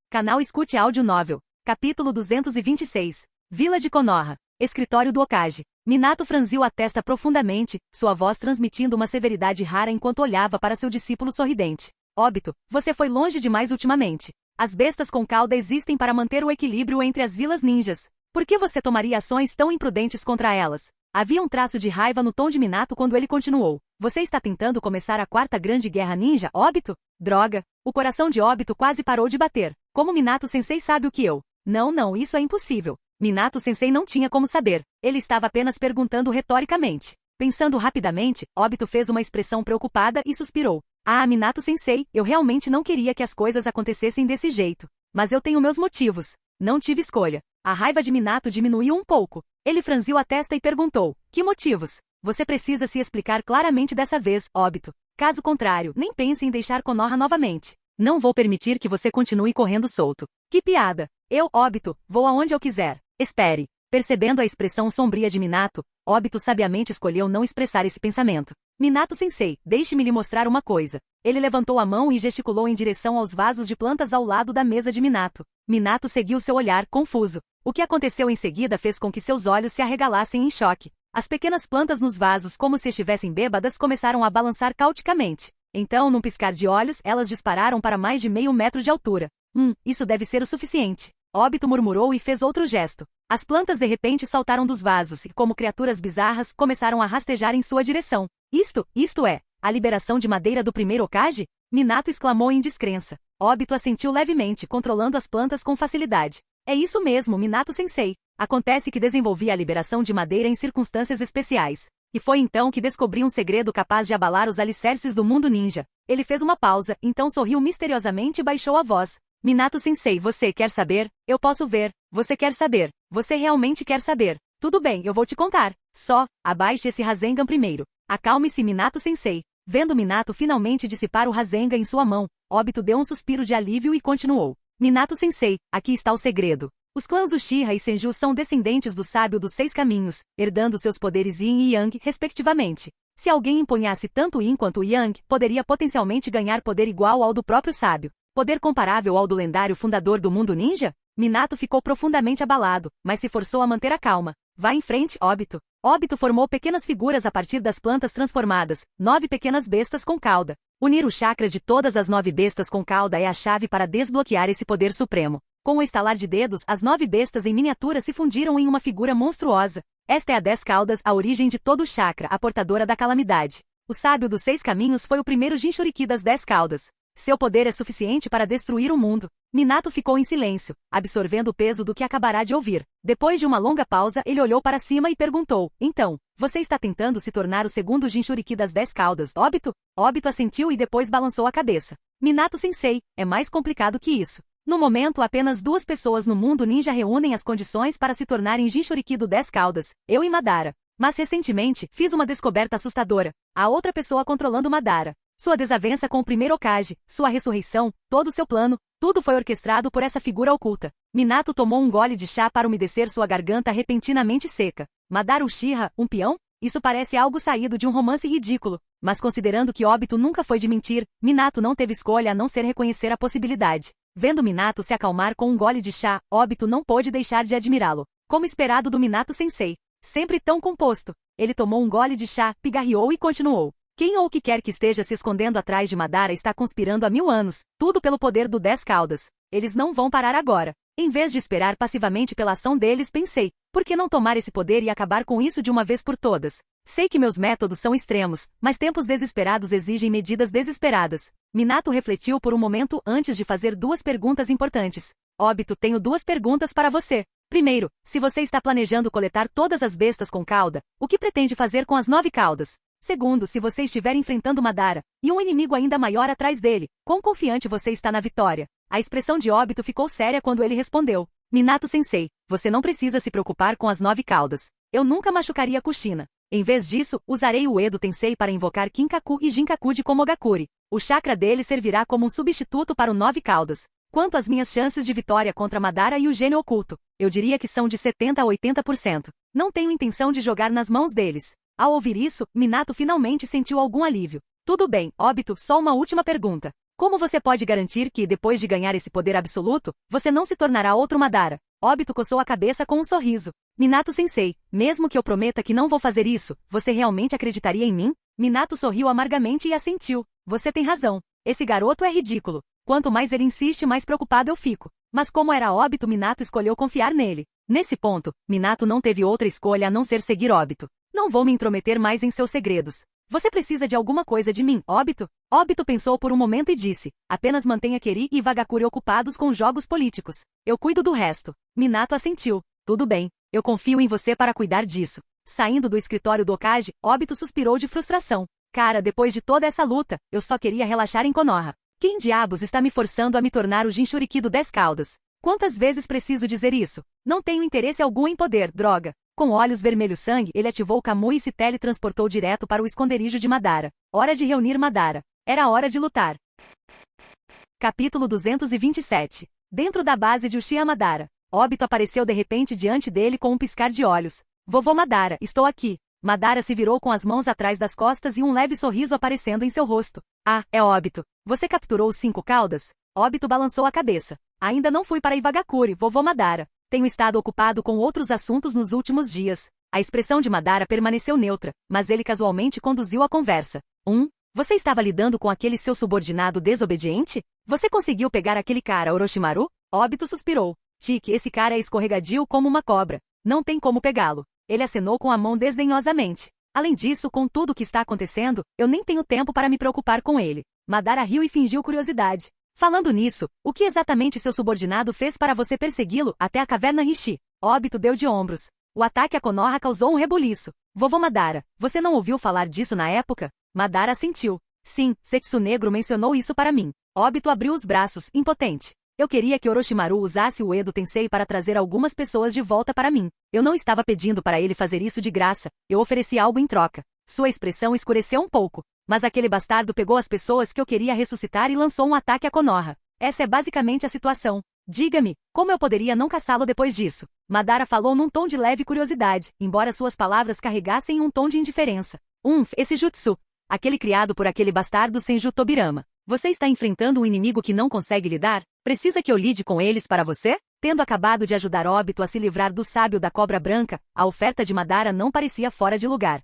Canal Escute Áudio Novel. Capítulo 226. Vila de Konoha. Escritório do Hokage. Minato franziu a testa profundamente, sua voz transmitindo uma severidade rara enquanto olhava para seu discípulo sorridente. Obito, você foi longe demais ultimamente. As bestas com cauda existem para manter o equilíbrio entre as vilas ninjas. Por que você tomaria ações tão imprudentes contra elas? Havia um traço de raiva no tom de Minato quando ele continuou. Você está tentando começar a quarta grande guerra ninja, Obito? Droga! O coração de Obito quase parou de bater. Como Minato-sensei sabe o que eu? Não, isso é impossível. Minato-sensei não tinha como saber. Ele estava apenas perguntando retoricamente. Pensando rapidamente, Obito fez uma expressão preocupada e suspirou. Ah, Minato-sensei, eu realmente não queria que as coisas acontecessem desse jeito. Mas eu tenho meus motivos. Não tive escolha. A raiva de Minato diminuiu um pouco. Ele franziu a testa e perguntou. Que motivos? Você precisa se explicar claramente dessa vez, Obito. Caso contrário, nem pense em deixar Konoha novamente. Não vou permitir que você continue correndo solto. Que piada. Eu, Obito, vou aonde eu quiser. Espere. Percebendo a expressão sombria de Minato, Obito sabiamente escolheu não expressar esse pensamento. Minato-sensei, deixe-me lhe mostrar uma coisa. Ele levantou a mão e gesticulou em direção aos vasos de plantas ao lado da mesa de Minato. Minato seguiu seu olhar, confuso. O que aconteceu em seguida fez com que seus olhos se arregalassem em choque. As pequenas plantas nos vasos, como se estivessem bêbadas, começaram a balançar caoticamente. Então, num piscar de olhos, elas dispararam para mais de meio metro de altura. Isso deve ser o suficiente. Obito murmurou e fez outro gesto. As plantas de repente saltaram dos vasos e, como criaturas bizarras, começaram a rastejar em sua direção. Isto é, a liberação de madeira do primeiro Hokage? Minato exclamou em descrença. Obito assentiu levemente, controlando as plantas com facilidade. É isso mesmo, Minato-sensei. Acontece que desenvolvi a liberação de madeira em circunstâncias especiais. E foi então que descobri um segredo capaz de abalar os alicerces do mundo ninja. Ele fez uma pausa, então sorriu misteriosamente e baixou a voz. Minato-sensei, você quer saber? Eu posso ver. Você quer saber? Você realmente quer saber? Tudo bem, eu vou te contar. Só, abaixe esse Rasengan primeiro. Acalme-se, Minato-sensei. Vendo Minato finalmente dissipar o Rasengan em sua mão, Obito deu um suspiro de alívio e continuou. Minato-sensei, aqui está o segredo. Os clãs Uchiha e Senju são descendentes do sábio dos 6 caminhos, herdando seus poderes Yin e Yang, respectivamente. Se alguém empunhasse tanto Yin quanto Yang, poderia potencialmente ganhar poder igual ao do próprio sábio. Poder comparável ao do lendário fundador do mundo ninja? Minato ficou profundamente abalado, mas se forçou a manter a calma. Vá em frente, Obito. Obito formou pequenas figuras a partir das plantas transformadas, 9 pequenas bestas com cauda. Unir o chakra de todas as 9 bestas com cauda é a chave para desbloquear esse poder supremo. Com o estalar de dedos, as 9 bestas em miniatura se fundiram em uma figura monstruosa. Esta é a 10 caudas, a origem de todo o chakra, a portadora da calamidade. O sábio dos 6 caminhos foi o primeiro Jinchuriki das 10 caudas. Seu poder é suficiente para destruir o mundo. Minato ficou em silêncio, absorvendo o peso do que acabará de ouvir. Depois de uma longa pausa, ele olhou para cima e perguntou, então, você está tentando se tornar o segundo Jinchuriki das 10 caudas, Obito? Obito assentiu e depois balançou a cabeça. Minato-sensei, é mais complicado que isso. No momento, apenas 2 pessoas no mundo ninja reúnem as condições para se tornarem Jinchuriki do 10 caudas, eu e Madara. Mas recentemente, fiz uma descoberta assustadora. Há outra pessoa controlando Madara. Sua desavença com o primeiro Hokage, sua ressurreição, todo o seu plano, tudo foi orquestrado por essa figura oculta. Minato tomou um gole de chá para umedecer sua garganta repentinamente seca. Madara Uchiha, um peão? Isso parece algo saído de um romance ridículo. Mas considerando que Obito nunca foi de mentir, Minato não teve escolha a não ser reconhecer a possibilidade. Vendo Minato se acalmar com um gole de chá, Obito não pôde deixar de admirá-lo. Como esperado do Minato-sensei. Sempre tão composto. Ele tomou um gole de chá, pigarreou e continuou. Quem ou o que quer que esteja se escondendo atrás de Madara está conspirando há 1000 anos, tudo pelo poder do 10 caudas. Eles não vão parar agora. Em vez de esperar passivamente pela ação deles, pensei, por que não tomar esse poder e acabar com isso de uma vez por todas? Sei que meus métodos são extremos, mas tempos desesperados exigem medidas desesperadas. Minato refletiu por um momento antes de fazer 2 perguntas importantes. Obito, tenho 2 perguntas para você. Primeiro, se você está planejando coletar todas as bestas com cauda, o que pretende fazer com as 9 caudas? Segundo, se você estiver enfrentando Madara, e um inimigo ainda maior atrás dele, quão confiante você está na vitória? A expressão de Obito ficou séria quando ele respondeu. Minato-sensei, você não precisa se preocupar com as 9 caudas. Eu nunca machucaria Kushina. Em vez disso, usarei o Edo Tensei para invocar Kinkaku e Jinkaku de Komogakuri. O chakra dele servirá como um substituto para o 9 caudas. Quanto às minhas chances de vitória contra Madara e o gênio oculto, eu diria que são de 70 a 80%. Não tenho intenção de jogar nas mãos deles. Ao ouvir isso, Minato finalmente sentiu algum alívio. Tudo bem, Obito, só uma última pergunta. Como você pode garantir que, depois de ganhar esse poder absoluto, você não se tornará outro Madara? Obito coçou a cabeça com um sorriso. Minato-sensei, mesmo que eu prometa que não vou fazer isso, você realmente acreditaria em mim? Minato sorriu amargamente e assentiu. Você tem razão. Esse garoto é ridículo. Quanto mais ele insiste, mais preocupado eu fico. Mas como era Obito, Minato escolheu confiar nele. Nesse ponto, Minato não teve outra escolha a não ser seguir Obito. Não vou me intrometer mais em seus segredos. Você precisa de alguma coisa de mim, Obito? Obito pensou por um momento e disse, apenas mantenha Keri e Vagakure ocupados com jogos políticos. Eu cuido do resto. Minato assentiu. Tudo bem, eu confio em você para cuidar disso. Saindo do escritório do Hokage, Obito suspirou de frustração. Cara, depois de toda essa luta, eu só queria relaxar em Konoha. Quem diabos está me forçando a me tornar o Jinchuriki do 10 caudas? Quantas vezes preciso dizer isso? Não tenho interesse algum em poder, droga. Com olhos vermelhos sangue, ele ativou o Kamui e se teletransportou direto para o esconderijo de Madara. Hora de reunir Madara. Era hora de lutar. Capítulo 227. Dentro da base de Uchiha Madara. Obito apareceu de repente diante dele com um piscar de olhos. Vovô Madara, estou aqui. Madara se virou com as mãos atrás das costas e um leve sorriso aparecendo em seu rosto. Ah, é Obito. Você capturou os 5 caudas? Obito balançou a cabeça. Ainda não fui para Ivagakure, vovô Madara. Tenho estado ocupado com outros assuntos nos últimos dias. A expressão de Madara permaneceu neutra, mas ele casualmente conduziu a conversa. Você estava lidando com aquele seu subordinado desobediente? Você conseguiu pegar aquele cara, Orochimaru? Obito suspirou. Tiki, esse cara é escorregadio como uma cobra. Não tem como pegá-lo. Ele acenou com a mão desdenhosamente. Além disso, com tudo o que está acontecendo, eu nem tenho tempo para me preocupar com ele. Madara riu e fingiu curiosidade. Falando nisso, o que exatamente seu subordinado fez para você persegui-lo até a caverna Rishi? Obito deu de ombros. O ataque a Konoha causou um rebuliço. Vovô Madara, você não ouviu falar disso na época? Madara assentiu. Sim, Setsu Negro mencionou isso para mim. Obito abriu os braços, impotente. Eu queria que Orochimaru usasse o Edo Tensei para trazer algumas pessoas de volta para mim. Eu não estava pedindo para ele fazer isso de graça, eu ofereci algo em troca. Sua expressão escureceu um pouco. Mas aquele bastardo pegou as pessoas que eu queria ressuscitar e lançou um ataque a Konoha. Essa é basicamente a situação. Diga-me, como eu poderia não caçá-lo depois disso? Madara falou num tom de leve curiosidade, embora suas palavras carregassem um tom de indiferença. Esse jutsu. Aquele criado por aquele bastardo Senju Tobirama. Você está enfrentando um inimigo que não consegue lidar? Precisa que eu lide com eles para você? Tendo acabado de ajudar Obito a se livrar do sábio da cobra branca, a oferta de Madara não parecia fora de lugar.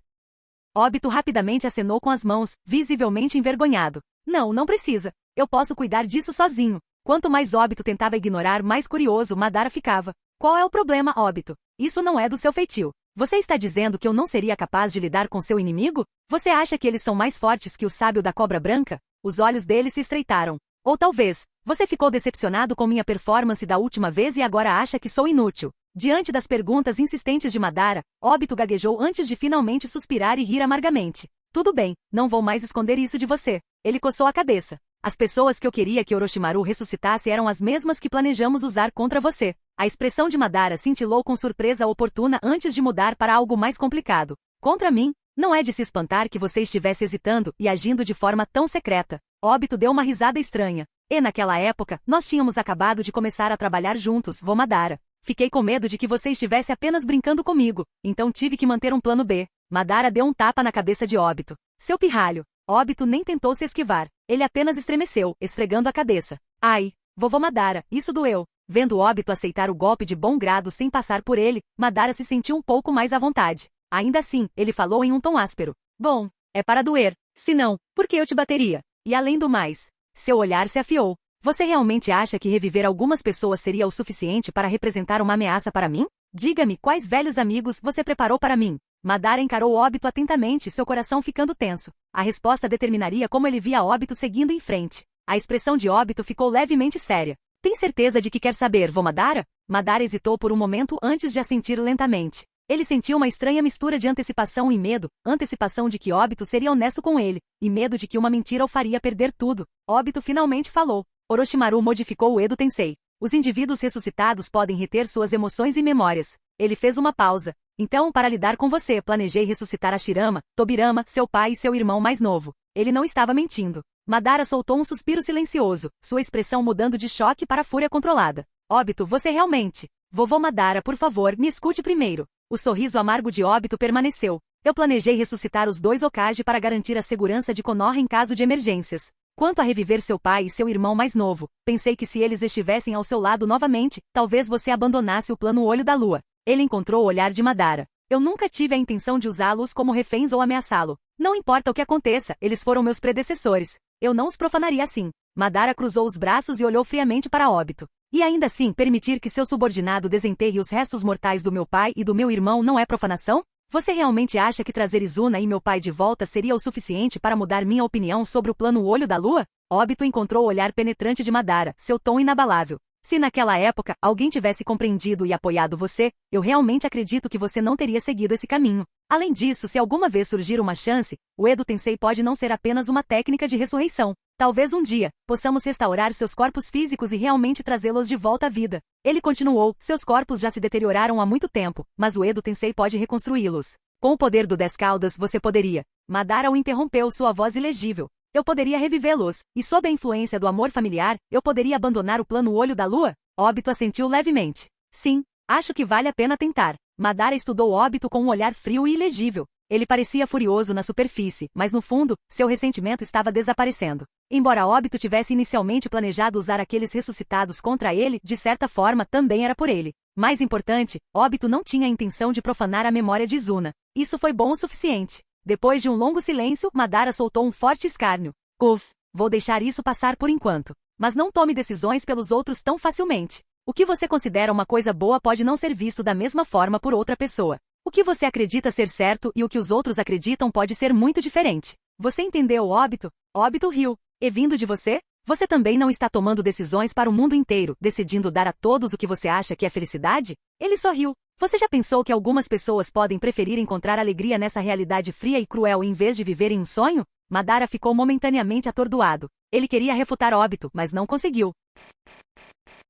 Obito rapidamente acenou com as mãos, visivelmente envergonhado. Não precisa. Eu posso cuidar disso sozinho. Quanto mais Obito tentava ignorar, mais curioso Madara ficava. Qual é o problema, Obito? Isso não é do seu feitio. Você está dizendo que eu não seria capaz de lidar com seu inimigo? Você acha que eles são mais fortes que o sábio da cobra branca? Os olhos dele se estreitaram. Ou talvez, você ficou decepcionado com minha performance da última vez e agora acha que sou inútil. Diante das perguntas insistentes de Madara, Obito gaguejou antes de finalmente suspirar e rir amargamente. Tudo bem, não vou mais esconder isso de você. Ele coçou a cabeça. As pessoas que eu queria que Orochimaru ressuscitasse eram as mesmas que planejamos usar contra você. A expressão de Madara cintilou com surpresa oportuna antes de mudar para algo mais complicado. Contra mim? Não é de se espantar que você estivesse hesitando e agindo de forma tão secreta. Obito deu uma risada estranha. E naquela época, nós tínhamos acabado de começar a trabalhar juntos, vô Madara. Fiquei com medo de que você estivesse apenas brincando comigo, então tive que manter um plano B. Madara deu um tapa na cabeça de Obito. Seu pirralho. Obito nem tentou se esquivar. Ele apenas estremeceu, esfregando a cabeça. Ai, vovô Madara, isso doeu. Vendo Obito aceitar o golpe de bom grado sem passar por ele, Madara se sentiu um pouco mais à vontade. Ainda assim, ele falou em um tom áspero. Bom, é para doer. Se não, por que eu te bateria? E além do mais, seu olhar se afiou. Você realmente acha que reviver algumas pessoas seria o suficiente para representar uma ameaça para mim? Diga-me quais velhos amigos você preparou para mim. Madara encarou Obito atentamente, seu coração ficando tenso. A resposta determinaria como ele via Obito seguindo em frente. A expressão de Obito ficou levemente séria. Tem certeza de que quer saber, vô Madara? Madara hesitou por um momento antes de assentir lentamente. Ele sentiu uma estranha mistura de antecipação e medo, antecipação de que Obito seria honesto com ele, e medo de que uma mentira o faria perder tudo. Obito finalmente falou. Orochimaru modificou o Edo Tensei. Os indivíduos ressuscitados podem reter suas emoções e memórias. Ele fez uma pausa. Então, para lidar com você, planejei ressuscitar Hashirama, Tobirama, seu pai e seu irmão mais novo. Ele não estava mentindo. Madara soltou um suspiro silencioso, sua expressão mudando de choque para fúria controlada. Obito, você realmente... Vovô Madara, por favor, me escute primeiro. O sorriso amargo de Obito permaneceu. Eu planejei ressuscitar os 2 Hokage para garantir a segurança de Konoha em caso de emergências. Quanto a reviver seu pai e seu irmão mais novo, pensei que se eles estivessem ao seu lado novamente, talvez você abandonasse o plano Olho da Lua. Ele encontrou o olhar de Madara. Eu nunca tive a intenção de usá-los como reféns ou ameaçá-lo. Não importa o que aconteça, eles foram meus predecessores. Eu não os profanaria assim. Madara cruzou os braços e olhou friamente para Obito. E ainda assim, permitir que seu subordinado desenterre os restos mortais do meu pai e do meu irmão não é profanação? Você realmente acha que trazer Izuna e meu pai de volta seria o suficiente para mudar minha opinião sobre o plano Olho da Lua? Obito encontrou o olhar penetrante de Madara, seu tom inabalável. Se naquela época alguém tivesse compreendido e apoiado você, eu realmente acredito que você não teria seguido esse caminho. Além disso, se alguma vez surgir uma chance, o Edo Tensei pode não ser apenas uma técnica de ressurreição. Talvez um dia, possamos restaurar seus corpos físicos e realmente trazê-los de volta à vida. Ele continuou, seus corpos já se deterioraram há muito tempo, mas o Edo Tensei pode reconstruí-los. Com o poder do 10 caudas você poderia. Madara o interrompeu, sua voz ilegível. Eu poderia revivê-los, e sob a influência do amor familiar, eu poderia abandonar o plano Olho da Lua? Obito assentiu levemente. Sim, acho que vale a pena tentar. Madara estudou Obito com um olhar frio e ilegível. Ele parecia furioso na superfície, mas no fundo, seu ressentimento estava desaparecendo. Embora Obito tivesse inicialmente planejado usar aqueles ressuscitados contra ele, de certa forma também era por ele. Mais importante, Obito não tinha a intenção de profanar a memória de Izuna. Isso foi bom o suficiente. Depois de um longo silêncio, Madara soltou um forte escárnio. Uf, vou deixar isso passar por enquanto. Mas não tome decisões pelos outros tão facilmente. O que você considera uma coisa boa pode não ser visto da mesma forma por outra pessoa. O que você acredita ser certo e o que os outros acreditam pode ser muito diferente. Você entendeu, Obito? Obito riu. E vindo de você? Você também não está tomando decisões para o mundo inteiro, decidindo dar a todos o que você acha que é felicidade? Ele sorriu. Você já pensou que algumas pessoas podem preferir encontrar alegria nessa realidade fria e cruel em vez de viver em um sonho? Madara ficou momentaneamente atordoado. Ele queria refutar Obito, mas não conseguiu.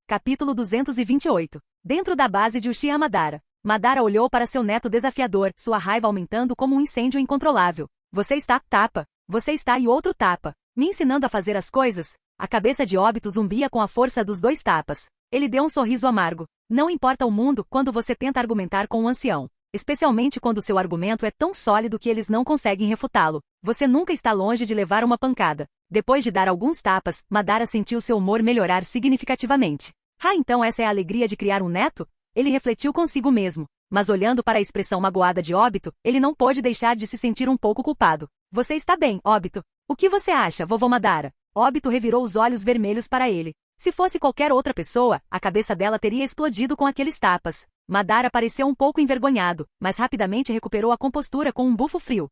Capítulo 228. Dentro da base de Uchiha Madara. Madara olhou para seu neto desafiador, sua raiva aumentando como um incêndio incontrolável. Você está, tapa. Você está e outro tapa. Me ensinando a fazer as coisas? A cabeça de Obito zumbia com a força dos 2 tapas. Ele deu um sorriso amargo. Não importa o mundo quando você tenta argumentar com um ancião. Especialmente quando seu argumento é tão sólido que eles não conseguem refutá-lo. Você nunca está longe de levar uma pancada. Depois de dar alguns tapas, Madara sentiu seu humor melhorar significativamente. Então essa é a alegria de criar um neto? Ele refletiu consigo mesmo. Mas olhando para a expressão magoada de Obito, ele não pôde deixar de se sentir um pouco culpado. Você está bem, Obito. O que você acha, vovô Madara? Obito revirou os olhos vermelhos para ele. Se fosse qualquer outra pessoa, a cabeça dela teria explodido com aqueles tapas. Madara pareceu um pouco envergonhado, mas rapidamente recuperou a compostura com um bufo frio.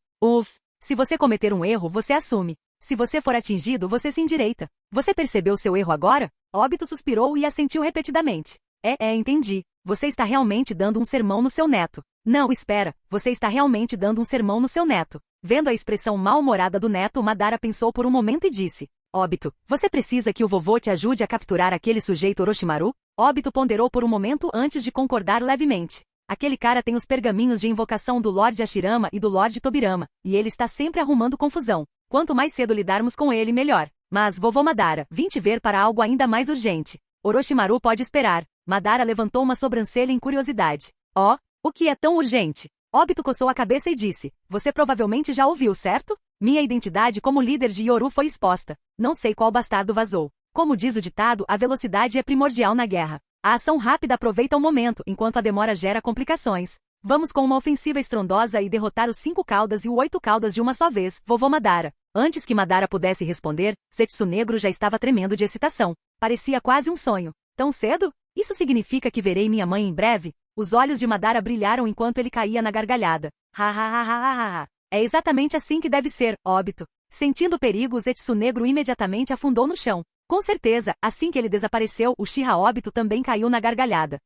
Se você cometer um erro, você assume. Se você for atingido, você se endireita. Você percebeu seu erro agora? Obito suspirou e assentiu repetidamente. Entendi. Você está realmente dando um sermão no seu neto. Não, espera. Você está realmente dando um sermão no seu neto. Vendo a expressão mal-humorada do neto, Madara pensou por um momento e disse. Obito, você precisa que o vovô te ajude a capturar aquele sujeito Orochimaru? Obito ponderou por um momento antes de concordar levemente. Aquele cara tem os pergaminhos de invocação do Lorde Hashirama e do Lorde Tobirama, e ele está sempre arrumando confusão. Quanto mais cedo lidarmos com ele, melhor. Mas, vovô Madara, vim te ver para algo ainda mais urgente. Orochimaru pode esperar. Madara levantou uma sobrancelha em curiosidade. O que é tão urgente? Obito coçou a cabeça e disse, você provavelmente já ouviu, certo? Minha identidade como líder de Yoru foi exposta. Não sei qual bastardo vazou. Como diz o ditado, a velocidade é primordial na guerra. A ação rápida aproveita o momento, enquanto a demora gera complicações. Vamos com uma ofensiva estrondosa e derrotar os 5 caudas e o 8 caudas de uma só vez, vovô Madara. Antes que Madara pudesse responder, Zetsu Negro já estava tremendo de excitação. Parecia quase um sonho. Tão cedo? Isso significa que verei minha mãe em breve? Os olhos de Madara brilharam enquanto ele caía na gargalhada. É exatamente assim que deve ser, Obito. Sentindo perigo, Zetsu Negro imediatamente afundou no chão. Com certeza, assim que ele desapareceu, o Uchiha Obito também caiu na gargalhada.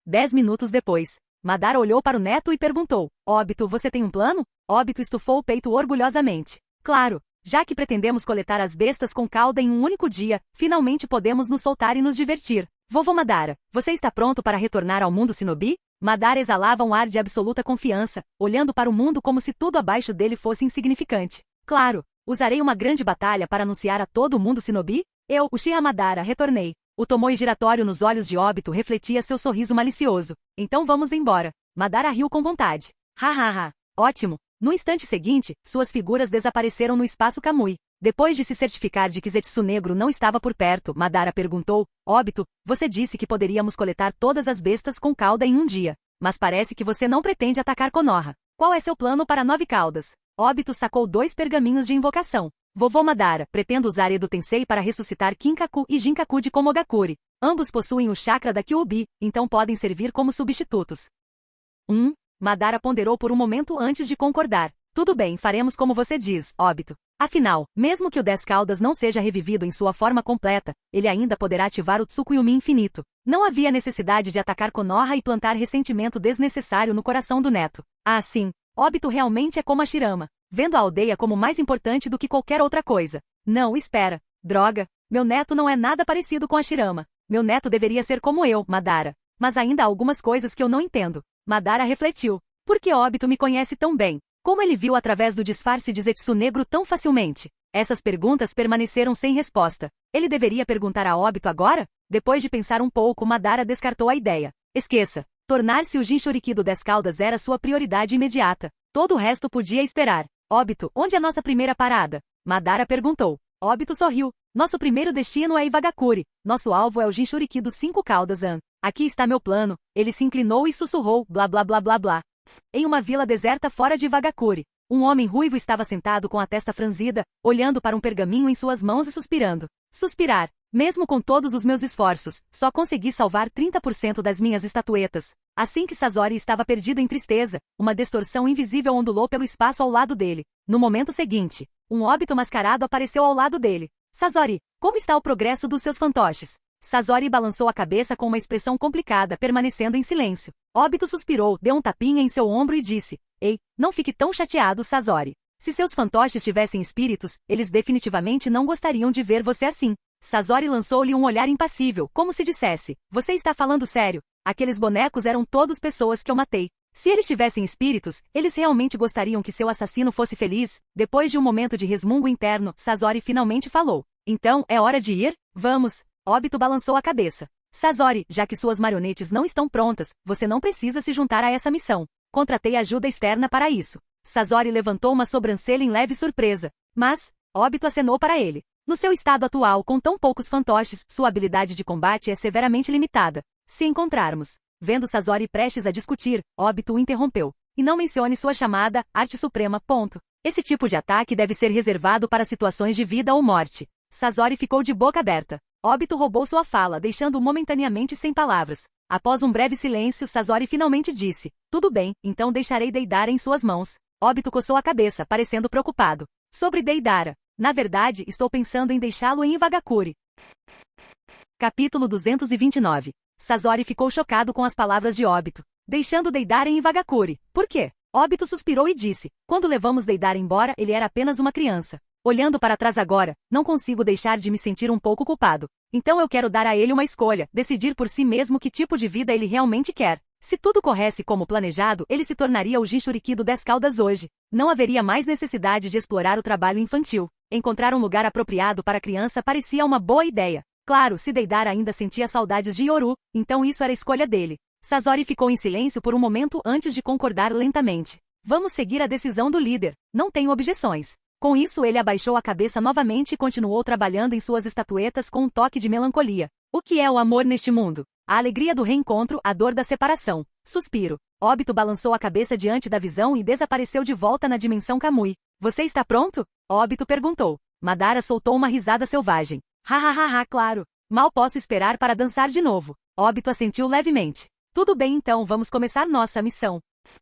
10 minutos depois. Madara olhou para o neto e perguntou, Obito, você tem um plano? Obito estufou o peito orgulhosamente. Claro, já que pretendemos coletar as bestas com cauda em um único dia, finalmente podemos nos soltar e nos divertir. Vovô Madara, você está pronto para retornar ao mundo Shinobi? Madara exalava um ar de absoluta confiança, olhando para o mundo como se tudo abaixo dele fosse insignificante. Claro, usarei uma grande batalha para anunciar a todo o mundo Shinobi? Eu, Uchiha Madara, retornei. O tomoe giratório nos olhos de Obito refletia seu sorriso malicioso. Então vamos embora. Madara riu com vontade. Ótimo. No instante seguinte, suas figuras desapareceram no espaço Kamui. Depois de se certificar de que Zetsu Negro não estava por perto, Madara perguntou, Obito, você disse que poderíamos coletar todas as bestas com cauda em um dia. Mas parece que você não pretende atacar Konoha. Qual é seu plano para 9 caudas? Obito sacou 2 pergaminhos de invocação. Vovô Madara, pretendo usar Edo Tensei para ressuscitar Kinkaku e Jinkaku de Komogakure. Ambos possuem o chakra da Kyuubi, então podem servir como substitutos. Madara ponderou por um momento antes de concordar. Tudo bem, faremos como você diz, Obito. Afinal, mesmo que o 10 caudas não seja revivido em sua forma completa, ele ainda poderá ativar o Tsukuyomi infinito. Não havia necessidade de atacar Konoha e plantar ressentimento desnecessário no coração do neto. Ah, sim, Obito realmente é como a Shirama, vendo a aldeia como mais importante do que qualquer outra coisa. Não, espera. Droga, meu neto não é nada parecido com a Shirama. Meu neto deveria ser como eu, Madara. Mas ainda há algumas coisas que eu não entendo. Madara refletiu. Por que Obito me conhece tão bem? Como ele viu através do disfarce de Zetsu Negro tão facilmente? Essas perguntas permaneceram sem resposta. Ele deveria perguntar a Obito agora? Depois de pensar um pouco, Madara descartou a ideia. Esqueça. Tornar-se o Jinchuriki do 10 caudas era sua prioridade imediata. Todo o resto podia esperar. Obito, onde é nossa primeira parada? Madara perguntou. Obito sorriu. Nosso primeiro destino é Iwagakure. Nosso alvo é o Jinchuriki dos 5 caudas. Aqui está meu plano. Ele se inclinou e sussurrou, blá blá blá blá blá. Em uma vila deserta fora de Iwagakure, um homem ruivo estava sentado com a testa franzida, olhando para um pergaminho em suas mãos e suspirando. Suspirar. Mesmo com todos os meus esforços, só consegui salvar 30% das minhas estatuetas. Assim que Sasori estava perdido em tristeza, uma distorção invisível ondulou pelo espaço ao lado dele. No momento seguinte, um Obito mascarado apareceu ao lado dele. Sasori, como está o progresso dos seus fantoches? Sasori balançou a cabeça com uma expressão complicada, permanecendo em silêncio. Obito suspirou, deu um tapinha em seu ombro e disse, Ei, não fique tão chateado, Sasori. Se seus fantoches tivessem espíritos, eles definitivamente não gostariam de ver você assim. Sasori lançou-lhe um olhar impassível, como se dissesse, você está falando sério? Aqueles bonecos eram todos pessoas que eu matei. Se eles tivessem espíritos, eles realmente gostariam que seu assassino fosse feliz? Depois de um momento de resmungo interno, Sasori finalmente falou. Então, é hora de ir? Vamos. Obito balançou a cabeça. Sasori, já que suas marionetes não estão prontas, você não precisa se juntar a essa missão. Contratei ajuda externa para isso. Sasori levantou uma sobrancelha em leve surpresa. Mas, Obito acenou para ele. No seu estado atual, com tão poucos fantoches, sua habilidade de combate é severamente limitada. Se encontrarmos. Vendo Sasori prestes a discutir, Obito o interrompeu. E não mencione sua chamada, Arte Suprema, ponto. Esse tipo de ataque deve ser reservado para situações de vida ou morte. Sasori ficou de boca aberta. Obito roubou sua fala, deixando-o momentaneamente sem palavras. Após um breve silêncio, Sasori finalmente disse, tudo bem, então deixarei Deidara em suas mãos. Obito coçou a cabeça, parecendo preocupado. Sobre Deidara. Na verdade, estou pensando em deixá-lo em Iwagakure. Capítulo 229. Sasori ficou chocado com as palavras de Obito. Deixando Deidara em Iwagakure. Por quê? Obito suspirou e disse, quando levamos Deidara embora, ele era apenas uma criança. Olhando para trás agora, não consigo deixar de me sentir um pouco culpado. Então eu quero dar a ele uma escolha, decidir por si mesmo que tipo de vida ele realmente quer. Se tudo corresse como planejado, ele se tornaria o Jinchuriki do 10 caudas hoje. Não haveria mais necessidade de explorar o trabalho infantil. Encontrar um lugar apropriado para a criança parecia uma boa ideia. Claro, se Deidara ainda sentia saudades de Yoru, então isso era a escolha dele. Sasori ficou em silêncio por um momento antes de concordar lentamente. Vamos seguir a decisão do líder. Não tenho objeções. Com isso ele abaixou a cabeça novamente e continuou trabalhando em suas estatuetas com um toque de melancolia. O que é o amor neste mundo? A alegria do reencontro, a dor da separação. Suspiro. Obito balançou a cabeça diante da visão e desapareceu de volta na dimensão Kamui. Você está pronto? Obito perguntou. Madara soltou uma risada selvagem. Hahaha, claro. Mal posso esperar para dançar de novo. Obito assentiu levemente. Tudo bem então, vamos começar nossa missão.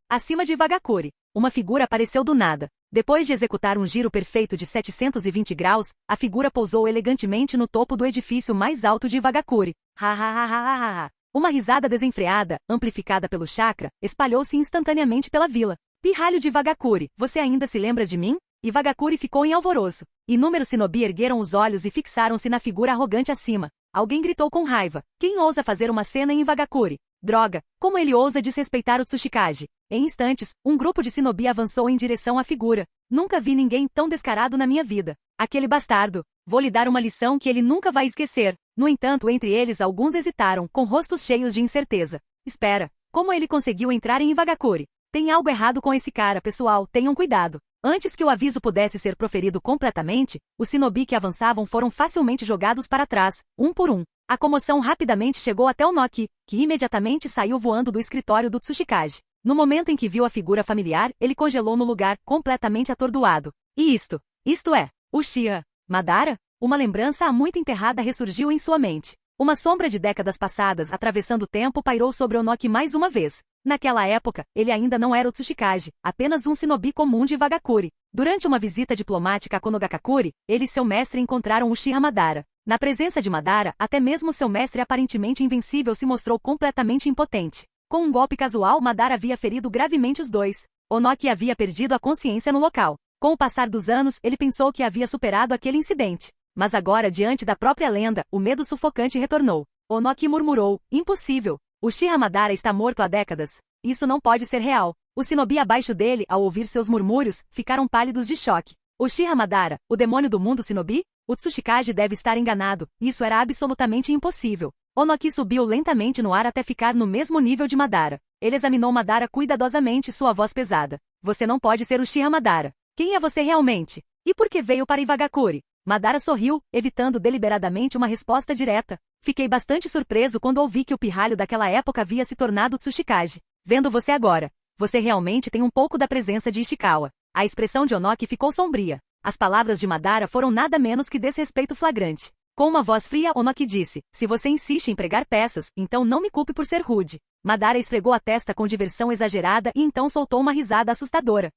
Acima de Iwagakure, uma figura apareceu do nada. Depois de executar um giro perfeito de 720 graus, a figura pousou elegantemente no topo do edifício mais alto de Iwagakure. Ha. Uma risada desenfreada, amplificada pelo chakra, espalhou-se instantaneamente pela vila. Pirralho de Iwagakure, você ainda se lembra de mim? Iwagakure ficou em alvoroço. Inúmeros shinobi ergueram os olhos e fixaram-se na figura arrogante acima. Alguém gritou com raiva. Quem ousa fazer uma cena em Iwagakure? Droga, como ele ousa desrespeitar o Tsuchikage? Em instantes, um grupo de shinobi avançou em direção à figura. Nunca vi ninguém tão descarado na minha vida. Aquele bastardo. Vou lhe dar uma lição que ele nunca vai esquecer. No entanto, entre eles alguns hesitaram, com rostos cheios de incerteza. Espera, como ele conseguiu entrar em Iwagakure? Tem algo errado com esse cara, pessoal, tenham cuidado. Antes que o aviso pudesse ser proferido completamente, os shinobi que avançavam foram facilmente jogados para trás, um por um. A comoção rapidamente chegou até Onoki, que imediatamente saiu voando do escritório do Tsuchikage. No momento em que viu a figura familiar, ele congelou no lugar, completamente atordoado. E isto é, Uchiha Madara? Uma lembrança há muito enterrada ressurgiu em sua mente. Uma sombra de décadas passadas atravessando o tempo pairou sobre Onoki mais uma vez. Naquela época, ele ainda não era o Tsuchikage, apenas um shinobi comum de Wagakure. Durante uma visita diplomática a Konogakakure, ele e seu mestre encontraram Uchiha Madara. Na presença de Madara, até mesmo seu mestre aparentemente invencível se mostrou completamente impotente. Com um golpe casual, Madara havia ferido gravemente os dois. Onoki havia perdido a consciência no local. Com o passar dos anos, ele pensou que havia superado aquele incidente. Mas agora, diante da própria lenda, o medo sufocante retornou. Onoki murmurou, impossível. Uchiha Madara está morto há décadas. Isso não pode ser real. Os shinobi abaixo dele, ao ouvir seus murmúrios, ficaram pálidos de choque. Uchiha Madara, o demônio do mundo shinobi? O Tsuchikage deve estar enganado. Isso era absolutamente impossível. Onoki subiu lentamente no ar até ficar no mesmo nível de Madara. Ele examinou Madara cuidadosamente, sua voz pesada. Você não pode ser Uchiha Madara. Quem é você realmente? E por que veio para Iwagakure? Madara sorriu, evitando deliberadamente uma resposta direta. Fiquei bastante surpreso quando ouvi que o pirralho daquela época havia se tornado Tsuchikage. Vendo você agora, você realmente tem um pouco da presença de Ishikawa. A expressão de Onoki ficou sombria. As palavras de Madara foram nada menos que desrespeito flagrante. Com uma voz fria, Onoki disse, se você insiste em pregar peças, então não me culpe por ser rude. Madara esfregou a testa com diversão exagerada e então soltou uma risada assustadora.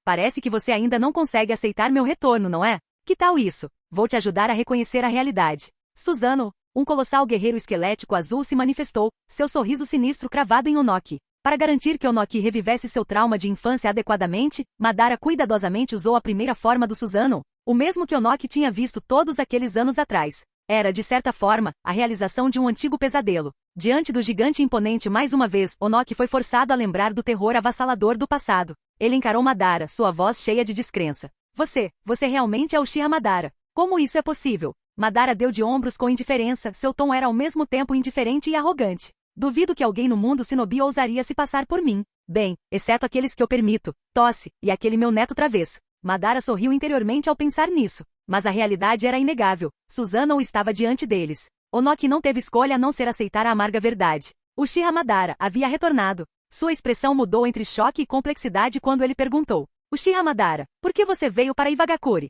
Parece que você ainda não consegue aceitar meu retorno, não é? Que tal isso? Vou te ajudar a reconhecer a realidade. Susanoo, um colossal guerreiro esquelético azul se manifestou, seu sorriso sinistro cravado em Onoki. Para garantir que Onoki revivesse seu trauma de infância adequadamente, Madara cuidadosamente usou a primeira forma do Susanoo, o mesmo que Onoki tinha visto todos aqueles anos atrás. Era, de certa forma, a realização de um antigo pesadelo. Diante do gigante imponente mais uma vez, Onoki foi forçado a lembrar do terror avassalador do passado. Ele encarou Madara, sua voz cheia de descrença. Você realmente é Uchiha Madara. Como isso é possível? Madara deu de ombros com indiferença, seu tom era ao mesmo tempo indiferente e arrogante. Duvido que alguém no mundo shinobi ousaria se passar por mim. Bem, exceto aqueles que eu permito. Tosse, e aquele meu neto travesso. Madara sorriu interiormente ao pensar nisso. Mas a realidade era inegável. Susanoo estava diante deles. Onoki não teve escolha a não ser aceitar a amarga verdade. Uchiha Madara havia retornado. Sua expressão mudou entre choque e complexidade quando ele perguntou. Uchiha Madara, por que você veio para Iwagakure?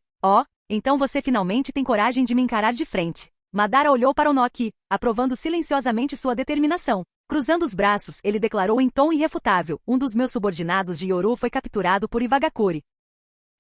Então você finalmente tem coragem de me encarar de frente. Madara olhou para Onoki, aprovando silenciosamente sua determinação. Cruzando os braços, ele declarou em tom irrefutável, um dos meus subordinados de Yoru foi capturado por Iwagakure.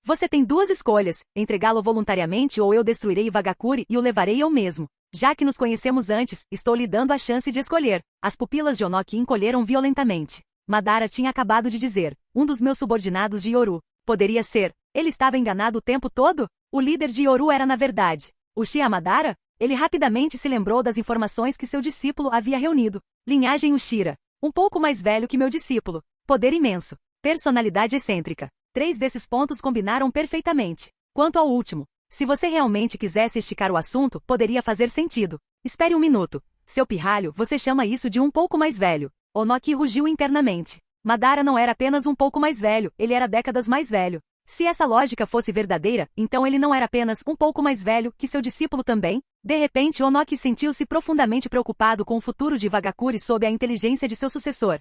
Você tem duas escolhas, entregá-lo voluntariamente ou eu destruirei Iwagakure e o levarei eu mesmo. Já que nos conhecemos antes, estou lhe dando a chance de escolher. As pupilas de Onoki encolheram violentamente. Madara tinha acabado de dizer, um dos meus subordinados de Yoru. Poderia ser. Ele estava enganado o tempo todo? O líder de Yoru era na verdade Uchiha Madara? Ele rapidamente se lembrou das informações que seu discípulo havia reunido. Linhagem Uchiha. Um pouco mais velho que meu discípulo. Poder imenso. Personalidade excêntrica. 3 desses pontos combinaram perfeitamente. Quanto ao último, se você realmente quisesse esticar o assunto, poderia fazer sentido. Espere um minuto. Seu pirralho, você chama isso de um pouco mais velho. Onoki rugiu internamente. Madara não era apenas um pouco mais velho, ele era décadas mais velho. Se essa lógica fosse verdadeira, então ele não era apenas um pouco mais velho que seu discípulo também? De repente Onoki sentiu-se profundamente preocupado com o futuro de Iwagakure sob a inteligência de seu sucessor.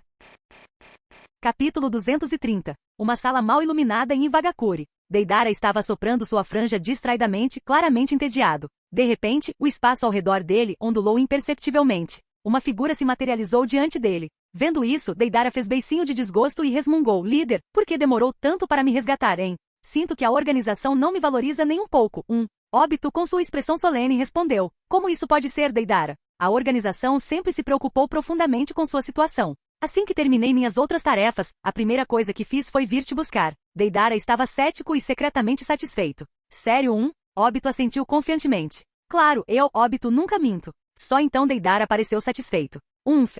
Capítulo 230. Uma sala mal iluminada em Iwagakure. Deidara estava assoprando sua franja distraidamente, claramente entediado. De repente, o espaço ao redor dele ondulou imperceptivelmente. Uma figura se materializou diante dele. Vendo isso, Deidara fez beicinho de desgosto e resmungou. Líder, por que demorou tanto para me resgatar, hein? Sinto que a organização não me valoriza nem um pouco. Obito, com sua expressão solene, respondeu. Como isso pode ser, Deidara? A organização sempre se preocupou profundamente com sua situação. Assim que terminei minhas outras tarefas, a primeira coisa que fiz foi vir te buscar. Deidara estava cético e secretamente satisfeito. Sério, Obito assentiu confiantemente. Claro, Obito, nunca minto. Só então Deidara pareceu satisfeito.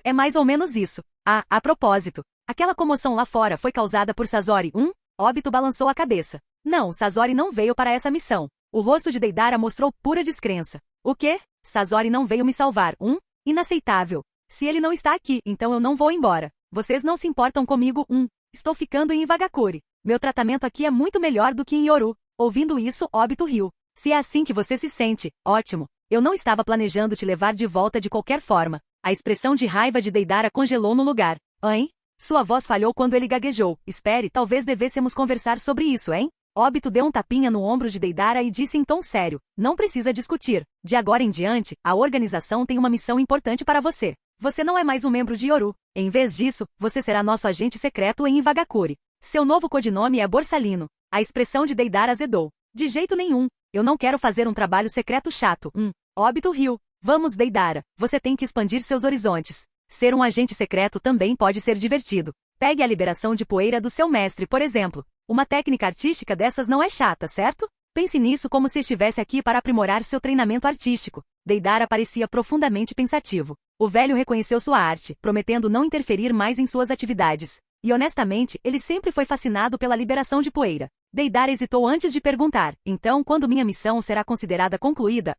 É mais ou menos isso. A propósito. Aquela comoção lá fora foi causada por Sasori, Obito balançou a cabeça. Não, Sasori não veio para essa missão. O rosto de Deidara mostrou pura descrença. O quê? Sasori não veio me salvar, Inaceitável. Se ele não está aqui, então eu não vou embora. Vocês não se importam comigo, Estou ficando em Iwagakure. Meu tratamento aqui é muito melhor do que em Yoru. Ouvindo isso, Obito riu. Se é assim que você se sente, ótimo. Eu não estava planejando te levar de volta de qualquer forma. A expressão de raiva de Deidara congelou no lugar. Hein? Sua voz falhou quando ele gaguejou. Espere, talvez devêssemos conversar sobre isso, hein? Obito deu um tapinha no ombro de Deidara e disse em tom sério. Não precisa discutir. De agora em diante, a organização tem uma missão importante para você. Você não é mais um membro de Yoru. Em vez disso, você será nosso agente secreto em Iwagakure. Seu novo codinome é Borsalino. A expressão de Deidara azedou. De jeito nenhum. Eu não quero fazer um trabalho secreto chato. Obito riu. Vamos, Deidara. Você tem que expandir seus horizontes. Ser um agente secreto também pode ser divertido. Pegue a liberação de poeira do seu mestre, por exemplo. Uma técnica artística dessas não é chata, certo? Pense nisso como se estivesse aqui para aprimorar seu treinamento artístico. Deidara parecia profundamente pensativo. O velho reconheceu sua arte, prometendo não interferir mais em suas atividades. E honestamente, ele sempre foi fascinado pela liberação de poeira. Deidara hesitou antes de perguntar. Então, quando minha missão será considerada concluída?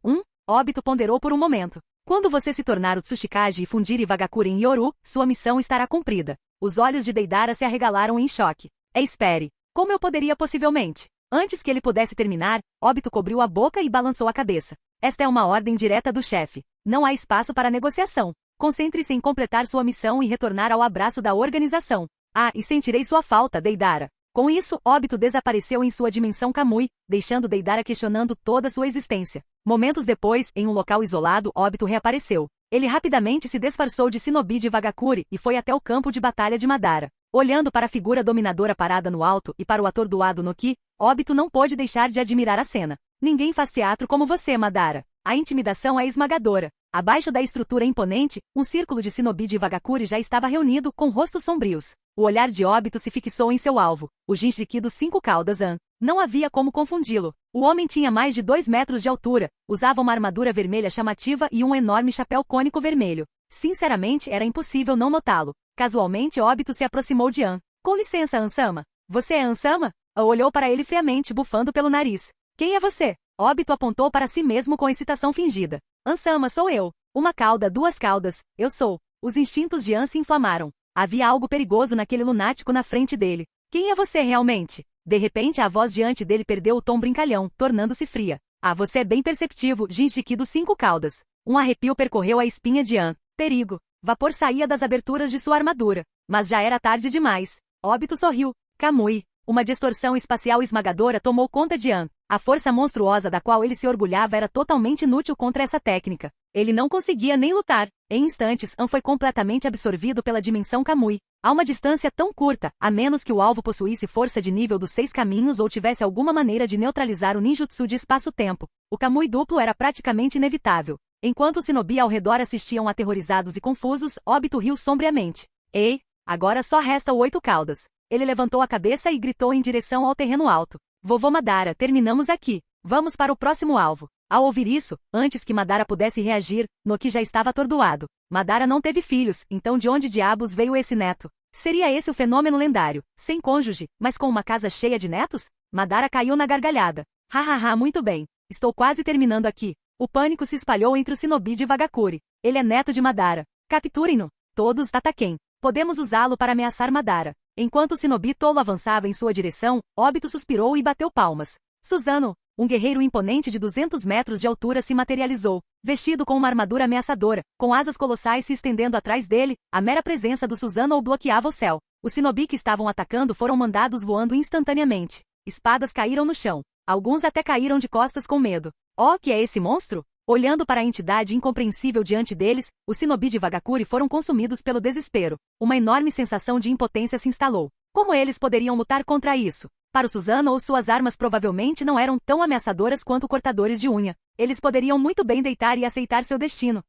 Obito ponderou por um momento. Quando você se tornar o Tsuchikage e fundir Iwagakure em Yoru, sua missão estará cumprida. Os olhos de Deidara se arregalaram em choque. Espere. Como eu poderia possivelmente? Antes que ele pudesse terminar, Obito cobriu a boca e balançou a cabeça. Esta é uma ordem direta do chefe. Não há espaço para negociação. Concentre-se em completar sua missão e retornar ao abraço da organização. E sentirei sua falta, Deidara. Com isso, Obito desapareceu em sua dimensão Kamui, deixando Deidara questionando toda sua existência. Momentos depois, em um local isolado, Obito reapareceu. Ele rapidamente se disfarçou de shinobi de Iwagakure e foi até o campo de batalha de Madara. Olhando para a figura dominadora parada no alto e para o atordoado Noki, Obito não pôde deixar de admirar a cena. Ninguém faz teatro como você, Madara. A intimidação é esmagadora. Abaixo da estrutura imponente, um círculo de shinobi de Iwagakure já estava reunido, com rostos sombrios. O olhar de Obito se fixou em seu alvo, o Jinchuriki dos 5 caudas. Não havia como confundi-lo. O homem tinha mais de 2 metros de altura, usava uma armadura vermelha chamativa e um enorme chapéu cônico vermelho. Sinceramente, era impossível não notá-lo. Casualmente, Obito se aproximou de Com licença, Ansama. Você é Ansama? Olhou para ele friamente, bufando pelo nariz. Quem é você? Obito apontou para si mesmo com excitação fingida. Ansama, sou eu. Uma cauda, 2 caudas. Eu sou. Os instintos de se inflamaram. Havia algo perigoso naquele lunático na frente dele. Quem é você realmente? De repente, a voz diante dele perdeu o tom brincalhão, tornando-se fria. Você é bem perceptivo, Jinchuriki dos 5 caudas. Um arrepio percorreu a espinha de Perigo. Vapor saía das aberturas de sua armadura. Mas já era tarde demais. Obito sorriu. Kamui. Uma distorção espacial esmagadora tomou conta de A força monstruosa da qual ele se orgulhava era totalmente inútil contra essa técnica. Ele não conseguia nem lutar. Em instantes, foi completamente absorvido pela dimensão Kamui. A uma distância tão curta, a menos que o alvo possuísse força de nível dos 6 caminhos ou tivesse alguma maneira de neutralizar o ninjutsu de espaço-tempo, o Kamui duplo era praticamente inevitável. Enquanto os shinobi ao redor assistiam aterrorizados e confusos, Obito riu sombriamente. Ei, agora só resta o 8 caudas. Ele levantou a cabeça e gritou em direção ao terreno alto. Vovô Madara, terminamos aqui. Vamos para o próximo alvo. Ao ouvir isso, antes que Madara pudesse reagir, Noki já estava atordoado. Madara não teve filhos, então de onde diabos veio esse neto? Seria esse o fenômeno lendário? Sem cônjuge, mas com uma casa cheia de netos? Madara caiu na gargalhada. Hahaha, muito bem. Estou quase terminando aqui. O pânico se espalhou entre os shinobi de Iwagakure. Ele é neto de Madara. Capturem-no. Todos ataquem. Podemos usá-lo para ameaçar Madara. Enquanto o shinobi tolo avançava em sua direção, Obito suspirou e bateu palmas. Suzano, um guerreiro imponente de 200 metros de altura se materializou, vestido com uma armadura ameaçadora, com asas colossais se estendendo atrás dele, a mera presença do Suzano o bloqueava o céu. Os shinobi que estavam atacando foram mandados voando instantaneamente. Espadas caíram no chão. Alguns até caíram de costas com medo. Que é esse monstro? Olhando para a entidade incompreensível diante deles, os shinobi de Iwagakure foram consumidos pelo desespero. Uma enorme sensação de impotência se instalou. Como eles poderiam lutar contra isso? Para o Suzano, suas armas provavelmente não eram tão ameaçadoras quanto cortadores de unha. Eles poderiam muito bem deitar e aceitar seu destino.